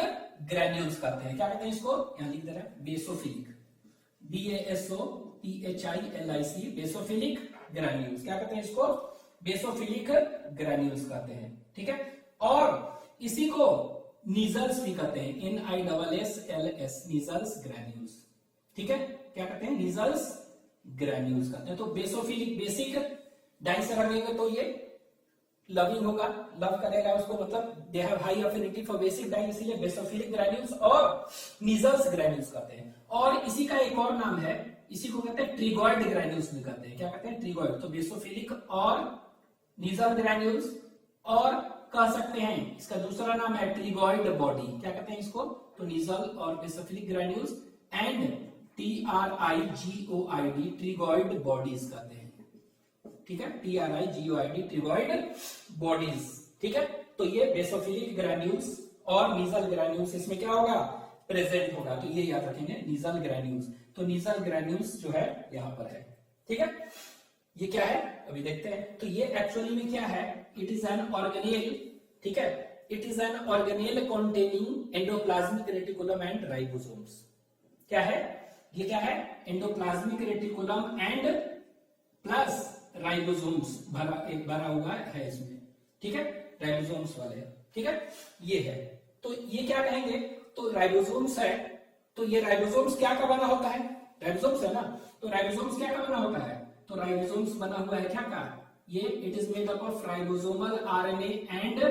granules कहते हैं। क्या कहते हैं इसको? यहां लिख दे रहे हैं बेसोफिलिक, BASOPHILIC, बेसोफिलिक ग्रैन्यूल्स। क्या कहते हैं इसको? बेसोफिलिक ग्रैन्यूल्स कहते हैं। ठीक है, और इसी को नीजल्स भी कहते हैं, NISSLS, नीजल्स ग्रैन्यूल्स। ठीक है, क्या कहते हैं? नीजल्स ग्रैन्यूल्स कहते हैं। तो बेसोफिलिक, बेसिक डाई से रखेंगे तो ये लविंग होगा, लव करेगा उसको, मतलब they have high affinity for basic dye, इसीलिए बेसोफिलिक ग्रैन्यूल्स और नीजल्स ग्रैन्यूल्स कहते हैं। और इसी का एक और नाम है, इसी को कहते हैं ट्रिगॉइड ग्रैन्यूल्स भी कहते हैं। क्या कहते हैं? ट्रिगॉइड। तो बेसोफिलिक और नीजल ग्रैन्यूल्स, और कह सकते हैं इसका दूसरा नाम है ट्रिगॉइड बॉडी। क्या कहते हैं इसको? तो नीजल और basophilic granules and TRIGOID, tigroid bodies कहते हैं। ठीक है, TRIGOID, ट्रिगॉइड बॉडीज। ठीक है, तो ये बेसोफिलिक ग्रैन्यूल्स और नीजल ग्रैन्यूल्स इसमें क्या होगा? प्रेजेंट होगा। तो ये याद रखेंगे, नीजल ग्रैन्यूल्स। तो नीजल ग्रैन्यूल्स जो है यहां पर है। ठीक है, ये क्या है अभी देखते हैं। तो ये एक्चुअली में क्या है? It is an organelle. ठीक है, it is an organelle containing endoplasmic reticulum and ribosomes. क्या है ये? क्या है? Endoplasmic reticulum and plus ribosomes भरा हुआ है इसमें। ठीक है, राइबोसोम्स वाले। ठीक है, ये है। तो ये क्या कहेंगे? तो राइबोसोम्स है, तो ये राइबोसोम्स क्या का बना होता है? राइबोसोम्स है ना, तो राइबोसोम्स क्या का बना होता है? तो राइबोसोम्स बना हुआ है क्या का? ये it is made up of ribosomal RNA and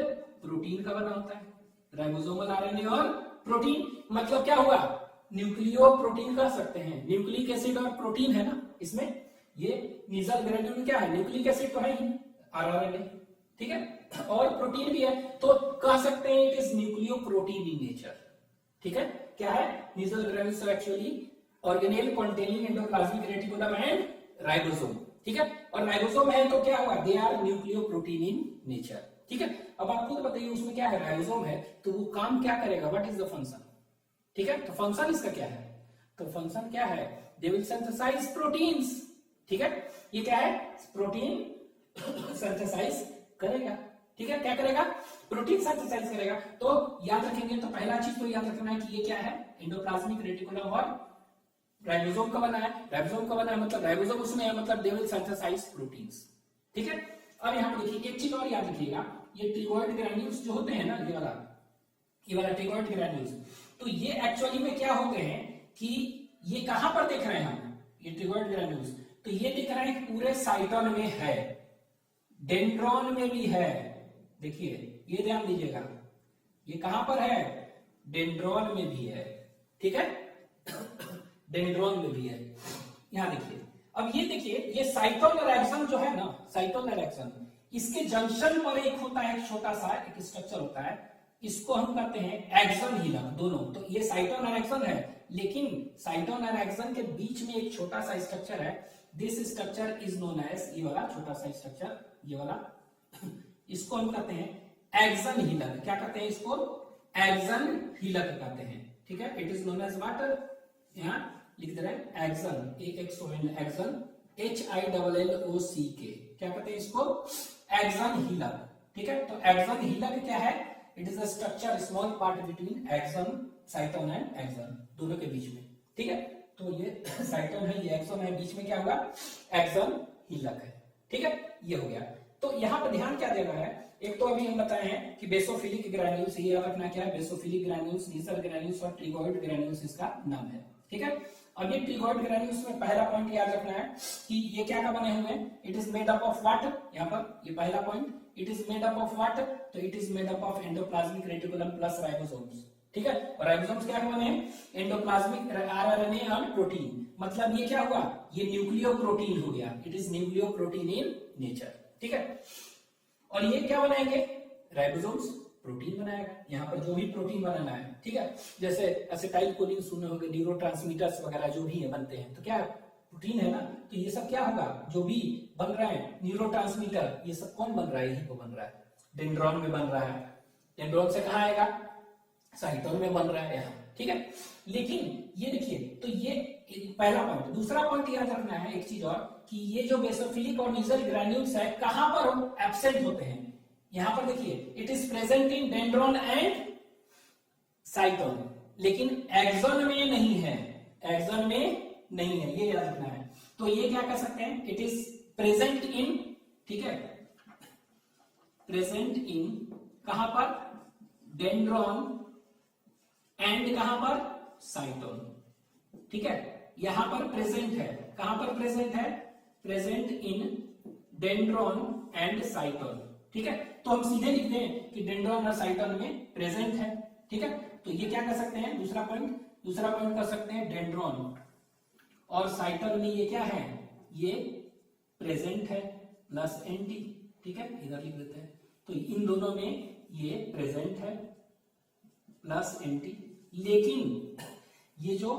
protein का बना होता है। राइबोसोमल आरएनए और प्रोटीन, मतलब क्या हुआ? न्यूक्लियो प्रोटीन कह सकते हैं। न्यूक्लिक एसिड और प्रोटीन है ना इसमें। ये नीजल ग्रैन्यूल क्या है? न्यूक्लिक एसिड तो है ही, आरएनए। ठीक है, और प्रोटीन भी है, तो कह सकते हैं it is nucleoprotein in nature. ठीक है, क्या है? Nissl granules actually organelle containing endoplasmic reticulum and ribosome. ठीक है, और राइबोसोम है तो क्या हुआ? They are nucleoprotein in nature. ठीक है, अब आप खुद बताइए उसमें क्या है? राइबोसोम है तो वो काम क्या करेगा? What is the function? ठीक है, तो फंक्शन इसका क्या है? तो फंक्शन क्या है? They will synthesise proteins. ठीक है, ये क्या है? प्रोटीन सिंथेसाइज करेगा। ठीक है, क्या करेगा? प्रोटीन सिंथेसाइज करेगा। तो याद रखेंगे, तो पहला चीज तो याद रखना है कि ये क्या है? एंडोप्लाज्मिक रेटिकुलम और राइबोसोम का बना है। राइबोसोम का बना है मतलब राइबोसोम उसमें है, मतलब दे विल सिंथेसाइज प्रोटीन्स। ठीक है, अब यहां पर देखिए एक चीज और याद रखिएगा, ये ट्रिगॉइड ग्रैन्यूल्स जो होते हैं ना, ये वाला ट्रिगॉइड ग्रैन्यूल्स, तो ये एक्चुअली में क्या होते हैं कि ये कहां पर देख रहे हैं हम? ये ट्रिगॉइड ग्रैन्यूल्स तो ये दिख रहा है कि पूरे साइटोन में है, डेंड्रॉन में भी है। देखिए ये ध्यान दीजिएगा, ये कहां पर है? डेंड्रॉन में भी है। ठीक है, डेंड्रॉन में भी है। यहां देखिए, अब ये देखिए, ये साइटोनर एक्सन जो है ना, साइटोनर एक्सन, इसके जंक्शन पर एक होता है, छोटा सा एक स्ट्रक्चर होता है, इसको हम कहते हैं एक्सन हीलक। दोनों तो ये साइटोनर एक्सन है, लेकिन साइटोनर एक्सन के बीच में एक छोटा सा स्ट्रक्चर है। This structure is known as, ये वाला छोटा सा स्ट्रक्चर, ये वाला, इसको हम कहते हैं एक्सन हीलक। क्या कहते हैं इसको? एक्सन हीलक कहते हैं। ठीक है, it is known as what? यहां लिख दे रहे हैं एक्सन, एक्सन, HILLOCK। क्या कहते हैं इसको? एक्सन हीलक। ठीक है, तो एक्सन हीलक क्या है? It is a structure, small part between action, साइटोन and action, दोनों के बीच में। ठीक है, तो ये साइटोन है, ये एक्सन है, बीच में क्या होगा? एक्सन हीलक है। ठीक है, ये हो गया। तो यहाँ पर ध्यान क्या देना है? एक तो अभी हम बताए हैं कि बेसोफिलिक ग्रैन्यूल्स, ये रखना क्या है? बेसोफिलिक ग्रैन्यूल्स, नीजल ग्रैन्यूल्स और ट्रिगॉइड ग्रैन्यूल्स इसका नाम है। ठीक है, अब ये ट्रिगॉइड ग्रैन्यूल्स में पहला पॉइंट याद रखना है कि ये क्या का बने हुए हैं? It is made up of what? यहाँ पर ये पहला point, it is made up of what? तो it is made up of endoplasmic reticulum plus ribosomes. ठीक है। और राइबोसोम्स क्या बने हैं? एंडोप्लाज्मिक आरएनए और प्रोटीन। मतलब ये क्या हुआ? ये न्यूक्लियोप्रोटीन हो गया। It is nucleoprotein in nature, ठीक है। और ये क्या बनाएंगे? राइबोसोम्स प्रोटीन बनाएगा। यहाँ पर जो भी प्रोटीन बनाना है, ठीक है, जैसे एसिटाइल कोलिन सुने होंगे, न्यूरोट्रांसमीटर्स वगैरह जो भी है बनते हैं, तो क्या प्रोटीन है ना। तो ये सब क्या होगा? जो भी बन रहा है न्यूरोट्रांसमीटर, ये सब कौन बन रहा है? यही को बन रहा है, डेंड्रॉन में बन रहा है। डेंड्रॉन से कहाँ आएगा? साइटोन में बन रहा है यहाँ, ठीक है। लेकिन ये देखिए, तो ये पहला पॉइंट। दूसरा पॉइंट याद रखना है एक चीज और, कि ये जो बेसोफिलिक और नीजल ग्रैन्यूल्स है कहां पर एब्सेंट होते हैं? यहां पर देखिए, it is present in dendron and साइटोन, लेकिन एक्सोन में नहीं है। एक्सोन में नहीं है, ये याद रखना है। तो ये क्या कर सकते हैं? इट इज प्रेजेंट इन, ठीक है, प्रेजेंट इन कहां पर? डेंड्रॉन एंड कहां पर? साइटोन, ठीक है। यहां पर प्रेजेंट है। कहां पर प्रेजेंट है? प्रेजेंट इन डेंड्रॉन एंड साइटोन, ठीक है। तो हम सीधे लिखते हैं कि डेंड्रॉन और साइटोन में प्रेजेंट है, ठीक है। तो ये क्या कर सकते हैं? दूसरा पॉइंट कर सकते हैं, डेंड्रॉन और साइटोन में ये क्या है? ये प्रेजेंट है प्लस एंटी, ठीक है, इधर लिख देते हैं। तो इन दोनों में ये प्रेजेंट है प्लस एंटी, लेकिन ये जो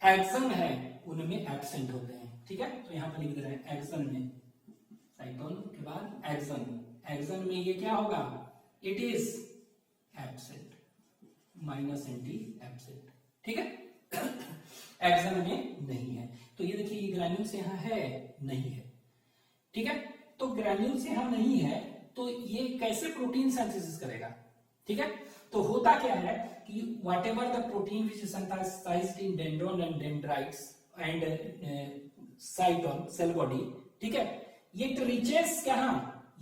एक्सन है उनमें एब्सेंट होते हैं, ठीक है। तो यहां पर लिख दे रहे हैं एक्सन में, साइटोन के बाद एक्सन में ये क्या होगा? It is absent, minus anti absent, ठीक है। एक्सन में नहीं है। तो ये देखिए, ये ग्रैन्यूल्स यहां है नहीं है, ठीक है। तो ग्रैन्यूल्स यहां नहीं है, तो ये कैसे प्रोटीन सिंथेसिस करेगा? ठीक है। तो होता क्या है कि whatever the protein which is synthesized in dendron and dendrites and cytosol cell body, ठीक है, ये reaches कहां?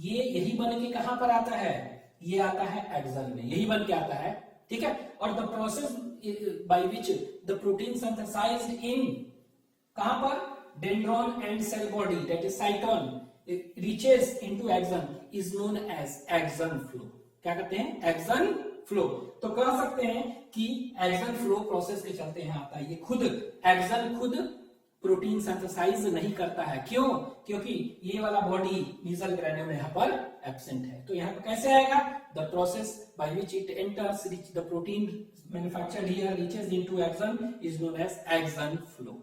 ये यही बन के कहां पर आता है? ये आता है एक्सन में, यही बन के आता है, ठीक है। और the process by which the protein synthesized in कहां पर? Dendron and cell body, that is cyton, reaches into axon is known as axon flow। क्या कहते हैं? Action flow. तो कह सकते हैं कि एक्सन फ्लो प्रोसेस के चलते हैं आता है। ये एक्सन खुद प्रोटीन सिंथेसाइज नहीं करता है। क्यों? क्योंकि ये वाला बॉडी नीजल ग्रैन्यूल यहाँ पर एब्सेंट है। तो यहाँ पर कैसे आएगा? The process by which it enters the protein manufactured here reaches into axon is known as axon flow,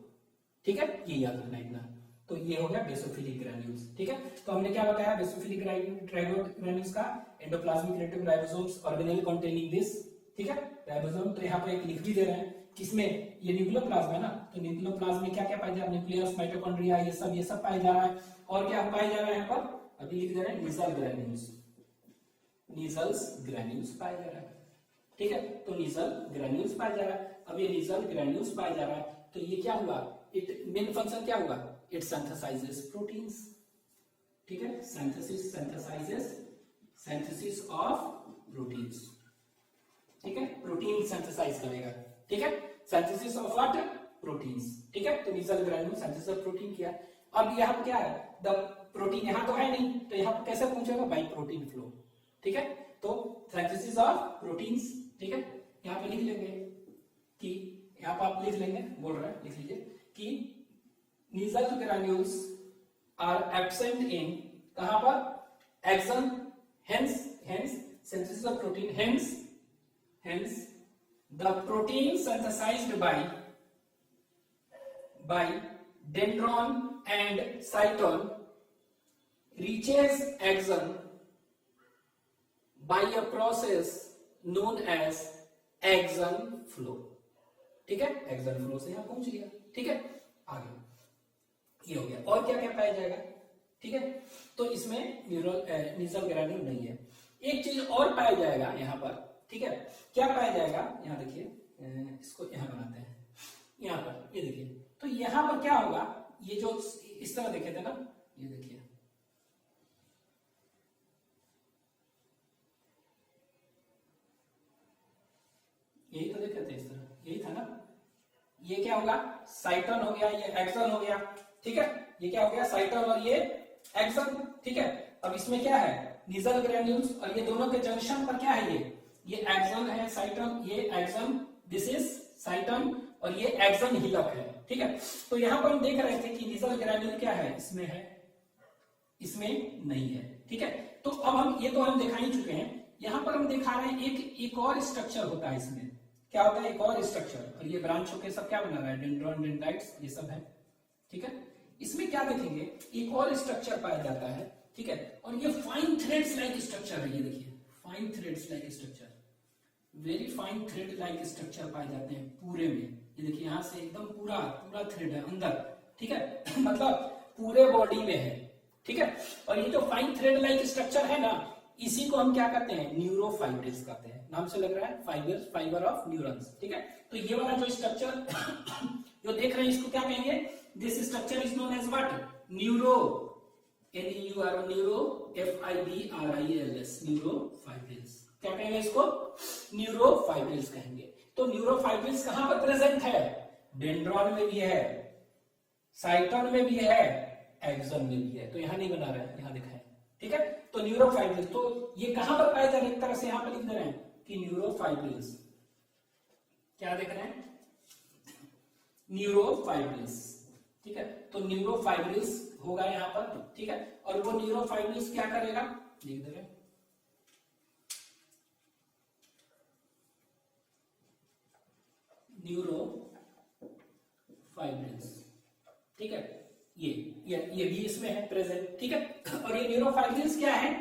ठीक है। ये याद रखना इतना। तो ये हो गया बेसोफिलिक ग्रैन्यूल्स, ठीक है। तो हमने क्या बताया बेसोफिलिक ग्रैन्यूल्स का? Endoplasmic reticulum ribosomes organelle containing this, ठीक है, राइबोसोम। तो यहाँ पर एक लिख भी दे रहे हैं किसमें? ये न्यूक्लियोप्लाज्म है ना। तो न्यूक्लियोप्लाज्म में क्या क्या पाया जा रहा है? न्यूक्लियस, माइटोकॉन्ड्रिया, ये सब पाया जा रहा है। और क्या पाया जा रहा है यहाँ पर? अभी लिख दे रहे हैं नीजल ग्रैन्यूल्स पाया जा रहा है, ठीक है। तो नीजल ग्रैन्यूल्स पाया जा रहा है। अब ये नीजल ग्रैन्यूल्स पाया जा रहा है, तो ये क्या हुआ? इट मेन फंक्शन क्या हुआ? इट सिंथेसाइजेस प्रोटीन्स, ठीक है। सिंथेसिस ऑफ प्रोटीन्स, ठीक है। प्रोटीन सिंथेसाइज करेगा, ठीक है। Synthesis of what? प्रोटीन्स, ठीक है। तो nasal granule synthesis of protein किया। अब यहाँ पर क्या है? द प्रोटीन यहाँ तो है नहीं, तो यहाँ पर कैसे पहुंचेगा? बाय प्रोटीन फ्लो, ठीक है। तो सिंथेसिस ऑफ प्रोटीन्स, ठीक है। यहाँ पे लिख लेंगे कि यहाँ पर आप लिख लेंगे, बोल रहे हैं, लिख लीजिए कि Nissl granules are absent in कहां पर? Axon, hence synthesis of protein, hence the protein synthesised by dendron and cyton reaches axon by a process known as axon flow, ठीक है। एक्सन फ्लो से यहां पहुंच गया, ठीक है। आगे ये हो गया। और क्या क्या पाया जाएगा? ठीक है। तो इसमें नीजल ग्रैन्यूल नहीं है। एक चीज और पाया जाएगा यहाँ पर, ठीक है। क्या पाया जाएगा? यहाँ देखिए, इसको यहाँ बनाते हैं, यहाँ पर ये देखिए। तो यहाँ पर क्या होगा? ये जो इस तरह देखे थे ना, ये देखिए, यही तो देखे थे, इस तरह यही था ना। ये क्या होगा? साइटोन हो गया, ये एक्सन हो गया, ठीक है। ये क्या हो गया? साइटोन और ये एक्सन, ठीक है। अब इसमें क्या है? नीजल ग्रैन्यूल्स, और ये दोनों के जंक्शन पर क्या है? ये एक्सन है साइटम, ये एक्सन, दिस इज साइटम, और ये एक्सन हिलक है, ठीक है। तो यहां पर हम देख रहे थे कि नीजल ग्रैन्यूल क्या है, इसमें है, इसमें नहीं है, ठीक है। तो अब हम ये तो हम दिखा ही चुके हैं, यहां पर हम दिखा रहे हैं एक और स्ट्रक्चर होता है इसमें, क्या होता है, एक और स्ट्रक्चर, और ये ब्रांच होके सब क्या बना रहा है, डेंड्रॉन, डेंड्राइट्स, ये सब है, ठीक है। इसमें क्या देखेंगे, एक और स्ट्रक्चर पाया जाता है, ठीक है, और ये फाइन थ्रेड्स लाइक स्ट्रक्चर है, ये देखिए fine threads like structure, very fine thread like structure पाए जाते हैं पूरे में, ये देखिए यहां से एकदम पूरा पूरा थ्रेड है अंदर, ठीक है मतलब पूरे बॉडी में है, ठीक है। और ये जो फाइन थ्रेड लाइक स्ट्रक्चर है ना, इसी को हम क्या कहते हैं, न्यूरोफाइब्रिल्स कहते हैं, नाम से लग रहा है, फाइबर ऑफ न्यूरॉन्स, ठीक है। तो ये वाला जो स्ट्रक्चर जो देख रहे हैं इसको क्या कहेंगे, this structure is known as what, neuro, NEURO, neuro, FIBRILS, neurofibrils, क्या कहेंगे इसको, न्यूरोफाइब्रिल्स कहेंगे। तो न्यूरोफाइब्रिल्स कहां पर प्रेजेंट है, डेंड्रॉन में भी है, साइटन में भी है, एक्सन में भी है, तो यहां नहीं बना रहा है, यहां दिखाएं, ठीक है। तो न्यूरोफाइब्रिल्स, तो ये कहां पर पाए जा रहे हैं, एक तरह से यहां पर लिख दे रहे हैं कि न्यूरोफाइब्रिल्स, क्या देख रहे हैं, न्यूरोफाइब्रिल्स, ठीक है। तो न्यूरोफाइब्रिल्स होगा यहां पर, ठीक है। और वो न्यूरोफाइब्रिल्स क्या करेगा, लिख दे रहे हैं, न्यूरोफाइब्रिल्स, ठीक है। ये भी इसमें है प्रेजेंट, ठीक है। और ये न्यूरोफाइब्रिल्स क्या है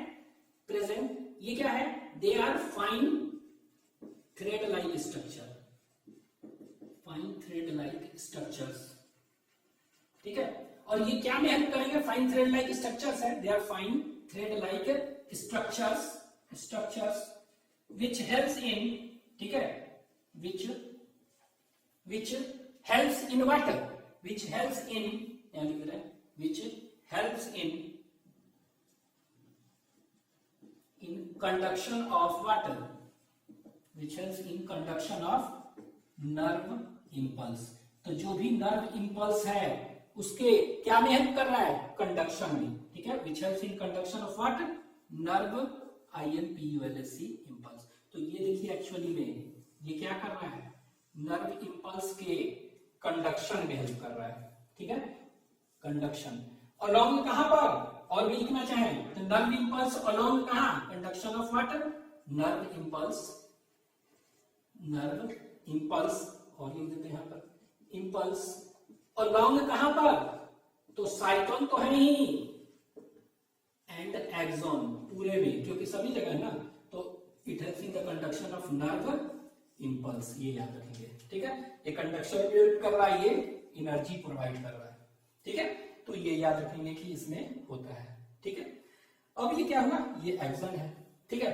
प्रेजेंट, ये क्या है, they are fine thread like structure, fine thread like structures, ठीक है। और ये क्या में हेल्प करेंगे, फाइन थ्रेड लाइक स्ट्रक्चर्स है, they are fine thread like structures which helps in, ठीक है, which helps in water, which helps in, which helps in conduction of water, which helps in conduction of nerve impulse। तो जो भी नर्व इंपल्स है उसके क्या में हेल्प कर रहा है, कंडक्शन में, ठीक है, which helps in conduction of what, nerve IMPULSE impulse। तो ये देखिए एक्चुअली में ये क्या कर रहा है, नर्व इंपल्स के कंडक्शन में हेल्प कर रहा है, ठीक है, कंडक्शन अलोंग कहां पर, और भी लिखना चाहें तो नर्व इंपल्स अलोंग कहां, conduction of what, nerve impulse, और लिख देते हैं यहां पर इंपल्स अलोंग कहां पर, तो साइटोन तो है ही, एंड एक्सोन पूरे में, क्योंकि सभी जगह है ना, तो it helps in the conduction of nerve impulse, ये याद रखेंगे, ठीक है। ये कंडक्शन कर रहा है, ये एनर्जी प्रोवाइड कर रहा है, ठीक है। तो ये याद रखेंगे कि इसमें होता है, ठीक है। अब ये क्या हुआ, ये एक्सन है, ठीक है,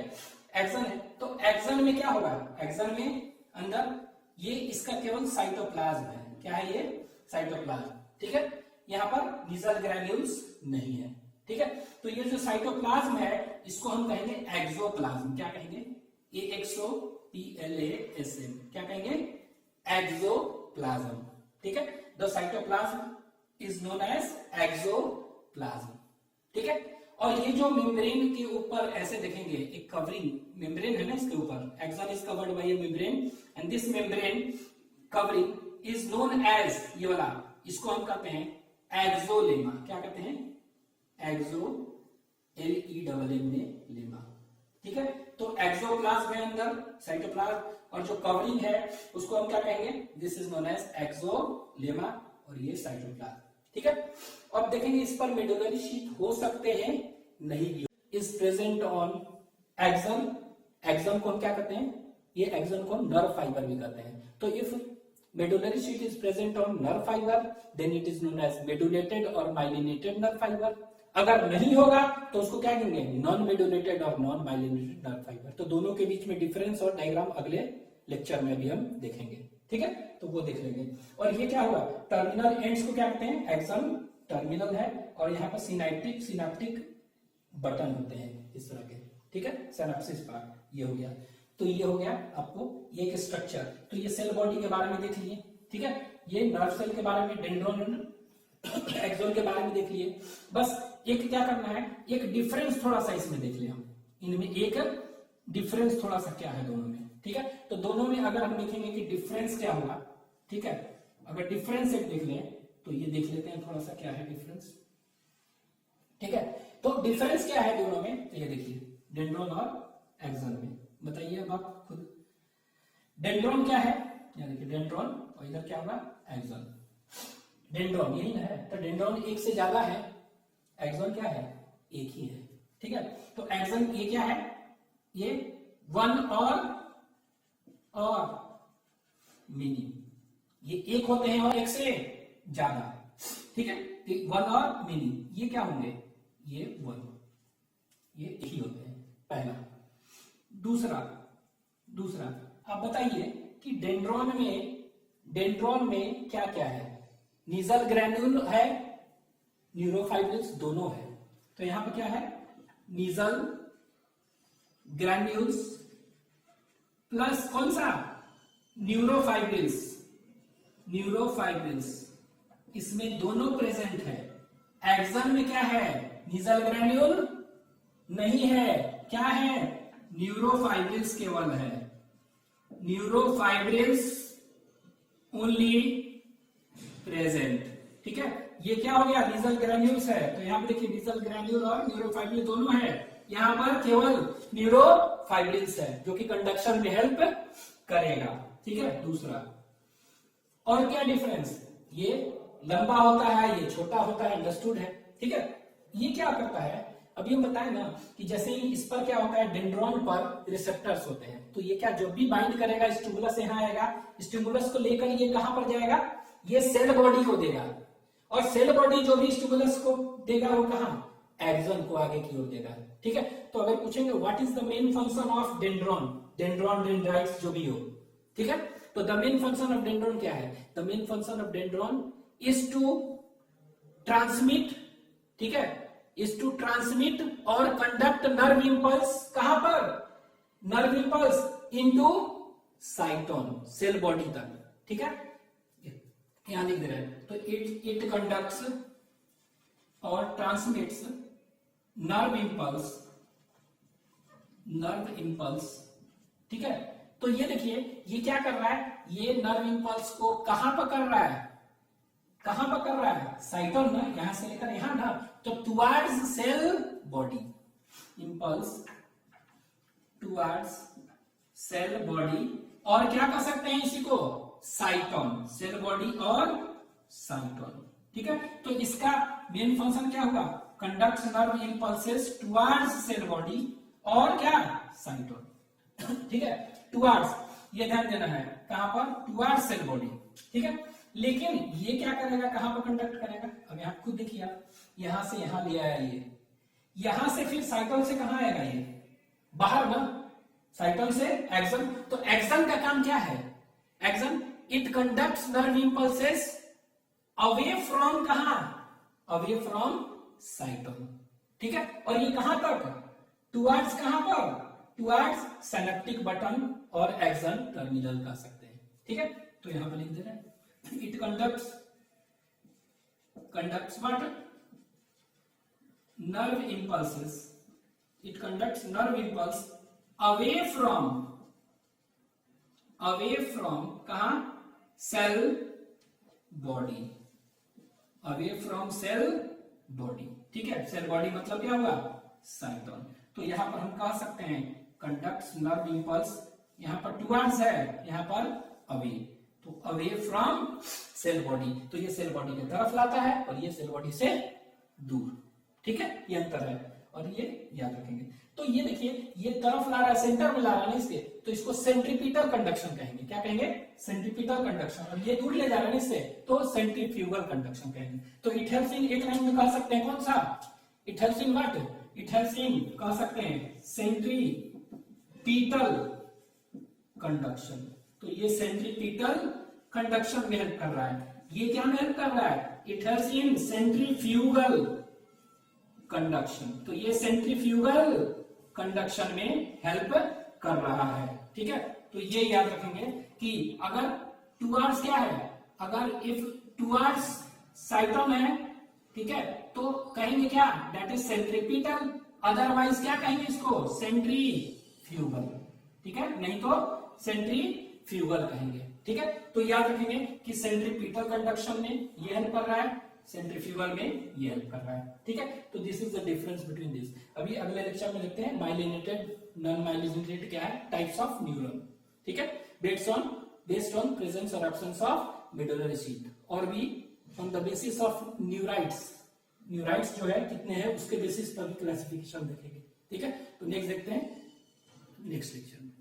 एक्सन है। तो एक्सन में क्या होगा, एक्सन में अंदर ये इसका केवल साइटोप्लाज्म है, क्या है ये, साइटोप्लाज्म, ठीक है। यहाँ पर नीजल ग्रैन्यूल्स नहीं है, ठीक है। तो ये जो साइटोप्लाज्म है इसको हम कहेंगे एक्सोप्लाज्म, क्या कहेंगे, EXOPLASM, क्या कहेंगे, एक्सोप्लाज्म, ठीक है। The cytoplasm is known as axoplasm, ठीक है। और ये जो मेम्ब्रेन के ऊपर ऐसे देखेंगे एक कवरिंग मेम्ब्रेन है ना, इसके ऊपर axon is covered by a membrane and this membrane covering is known as, ये वाला इसको हम कहते हैं एक्सोलेमा, क्या कहते हैं, एक्सो LEMM में लेमा, ठीक है। तो एक्सोप्लाज्म है अंदर साइटोप्लाज्म, और जो कवरिंग है उसको हम क्या कहेंगे, this is known as axolemma, और ये साइटोप्लाज्म, ठीक है। अब देखेंगे इस पर मेडुलरी शीथ हो सकते हैं, नहीं भी, is present on action, action को हम क्या कहते हैं, ये एक्सन को नर्व फाइबर भी कहते हैं। तो if medullary sheath is present on nerve fibre then it is known as medullated और माइलिनेटेड नर्व फाइबर। अगर नहीं होगा तो उसको क्या कहेंगे, नॉन मेडुलेटेड और नॉन माइलिनेटेड नर्व फाइबर। तो दोनों के बीच में डिफरेंस और डायग्राम अगले लेक्चर में भी हम देखेंगे, ठीक है। तो वो देख लेंगे। और ये क्या हुआ, टर्मिनल एंड्स को क्या कहते हैं, एक्सन टर्मिनल है, और यहाँ पर सिनेप्टिक बटन होते हैं इस तरह के, ठीक है, सिनेप्सिस पार्ट, ये हो गया। तो ये हो गया आपको ये एक स्ट्रक्चर। तो ये सेल बॉडी के बारे में देख लिए, ठीक है, ये नर्व सेल के बारे में, डेंड्रोन एक्सोन के बारे में देख लिए। बस एक क्या करना है, एक डिफरेंस थोड़ा सा इसमें देख लिया हम, इनमें एक डिफरेंस थोड़ा सा क्या है दोनों में, ठीक है। तो दोनों में अगर हम देखेंगे कि डिफरेंस क्या होगा, ठीक है, अगर डिफरेंस एक देख लें तो ये देख लेते हैं थोड़ा सा क्या है डिफरेंस, ठीक है। तो डिफरेंस क्या है दोनों में, तो ये देखिए डेंड्रॉन और एक्सन में, बताइए अब आप खुद। डेंड्रॉन क्या है, यहाँ देखिए डेंड्रॉन, और इधर क्या होगा एक्सन। डेंड्रॉन यही ना है, तो डेंड्रॉन एक से ज्यादा है, एक्सन क्या है, एक ही है, ठीक है। तो एक्सन ये क्या है, ये वन और मिनी, ये एक होते हैं और एक से ज्यादा, ठीक है। वन और मिनी ये क्या होंगे, ये वन, ये एक ही होते हैं, पहला। दूसरा आप बताइए कि डेंड्रॉन में क्या क्या है, नीजल ग्रैन्यूल है, न्यूरोफाइब्रिल्स दोनों है। तो यहां पर क्या है, नीजल ग्रैन्यूल्स प्लस कौन सा, न्यूरोफाइब्रिल्स, इसमें दोनों प्रेजेंट है। एक्सन में क्या है, नीजल ग्रैन्यूल नहीं है, क्या है, न्यूरोफाइब्रिल्स केवल है, न्यूरोफाइब्रिल्स ओनली प्रेजेंट, ठीक है। ये क्या हो गया, नीजल ग्रैन्यूल्स है, तो यहां पर देखिए नीजल ग्रैन्यूल और न्यूरोफाइब्रिल दोनों है, यहां पर केवल न्यूरोफाइब्रिल्स है जो कि कंडक्शन में हेल्प करेगा, ठीक है। दूसरा और क्या डिफरेंस, ये लंबा होता है, ये छोटा होता है, अंडरस्टूड है, ठीक है। ये क्या करता है, अभी हम बताए ना कि जैसे ही इस पर क्या होता है, डेंड्रॉन पर रिसेप्टर्स होते हैं, तो ये क्या जब भी बाइंड करेगा स्टिमुलस यहाँ आएगा, स्टिमुलस को लेकर ये कहां पर जाएगा, ये सेल बॉडी को देगा, और सेल बॉडी जो भी स्टिमुलस को देगा वो कहां, एक्सन को आगे की ओर देगा, ठीक है। तो अगर पूछेंगे what is the main function of dendron, dendrites जो भी हो, ठीक है, तो the main function of dendron क्या है, the main function of dendron is to transmit, ठीक है, इज टू ट्रांसमिट और कंडक्ट नर्व इंपल्स, कहां पर, nerve impulse into cyton, cell body तक, ठीक है, यहां लिख दे रहे हैं। तो इट कंडक्ट्स और ट्रांसमिट्स नर्व इंपल्स, ठीक है। तो ये देखिए ये क्या कर रहा है, ये नर्व इंपल्स को कहां पकड़ रहा है, साइटोन ना, यहां से लेकर यहां ना, तो towards cell body, impulse towards cell body, और क्या कर सकते हैं इसी को, साइटोन, सेल बॉडी और साइटोन, ठीक है। तो इसका मेन फंक्शन क्या होगा, conduct nerve impulses towards cell body और क्या, साइटोन, ठीक है। टुवर्ड्स ये ध्यान देना है, कहां पर, टुवर्ड्स सेल बॉडी, ठीक है। लेकिन ये क्या करेगा, कहां पर कंडक्ट करेगा, अब यहां खुद देखिए आप, यहां से यहां ले आया, ये यहां से फिर साइटोन से कहां आएगा, ये बाहर ना, साइटोन से एक्सन। तो एक्सन का काम क्या है, action it conducts nerve impulses away from कहां, अवे फ्रॉम साइटोन, ठीक है। और ये कहां तक, टुवर्ड्स कहां पर, टुवर्ड्स सिनेप्टिक बटन और एक्सन टर्मिनल कह सकते हैं, ठीक है। तो यहां पर लिख दे रहे हैं, it conducts what, nerve impulses, it conducts nerve impulse away from कहां, cell body, away from cell body, ठीक है। सेल बॉडी मतलब क्या हुआ, साइटोन। तो यहां पर हम कह सकते हैं कंडक्ट्स नर्व इंपल्स, यहां पर टुवर्ड्स है, यहां पर अवे, तो अवे फ्रॉम सेल बॉडी, तो ये सेल बॉडी की तरफ लाता है और ये सेल बॉडी से दूर, ठीक है, ये अंतर है, और ये याद रखेंगे। तो ये देखिए ये तरफ ला रहा है, सेंटर में ला रहा है ना इसके, तो इसको सेंट्रीपिटल कंडक्शन कहेंगे, क्या कहेंगे, सेंट्रीपिटल कंडक्शन, और ये दूर ले जा रहा है इससे, तो सेंट्रीफ्यूगल कंडक्शन कहेंगे। तो इट हेल्प्स इन, एक लाइन में कह सकते हैं कौन सा, it helps in what, it helps in कह सकते हैं सेंट्रीपिटल कंडक्शन। तो ये सेंट्रीपिटल कंडक्शन में हेल्प कर रहा है, ये क्या में हेल्प कर रहा है, it helps in centrifugal conduction, तो ये सेंट्रीफ्यूगल कंडक्शन में हेल्प कर रहा है, ठीक है। तो ये याद रखेंगे कि अगर टुवर्ड्स क्या है, अगर इफ टुवर्ड्स साइटोन है, ठीक है, तो कहेंगे क्या, दैट इज सेंट्रीपिटल, अदरवाइज क्या कहेंगे इसको, फ्यूगल, ठीक है, नहीं तो सेंट्रीफ्यूगल कहेंगे, ठीक है। तो याद रखेंगे कि सेंट्रीपिटल कंडक्शन में ये हेल्प कर रहा है, सेंट्रीफ्यूगल में ये हेल्प कर रहा है, ठीक है। तो this is the difference between this. अभी अगले लेक्चर में देखते हैं माइलिनेटेड, नॉन माइलिनेटेड क्या है, टाइप्स ऑफ न्यूरॉन, ठीक है, बेस्ड ऑन प्रेजेंस और एब्सेंस ऑफ मेडुलरी शीथ, और भी on the basis of neurites जो है कितने हैं उसके बेसिस पर क्लासिफिकेशन देखेंगे, ठीक है। तो नेक्स्ट देखते हैं नेक्स्ट लेक्चर में।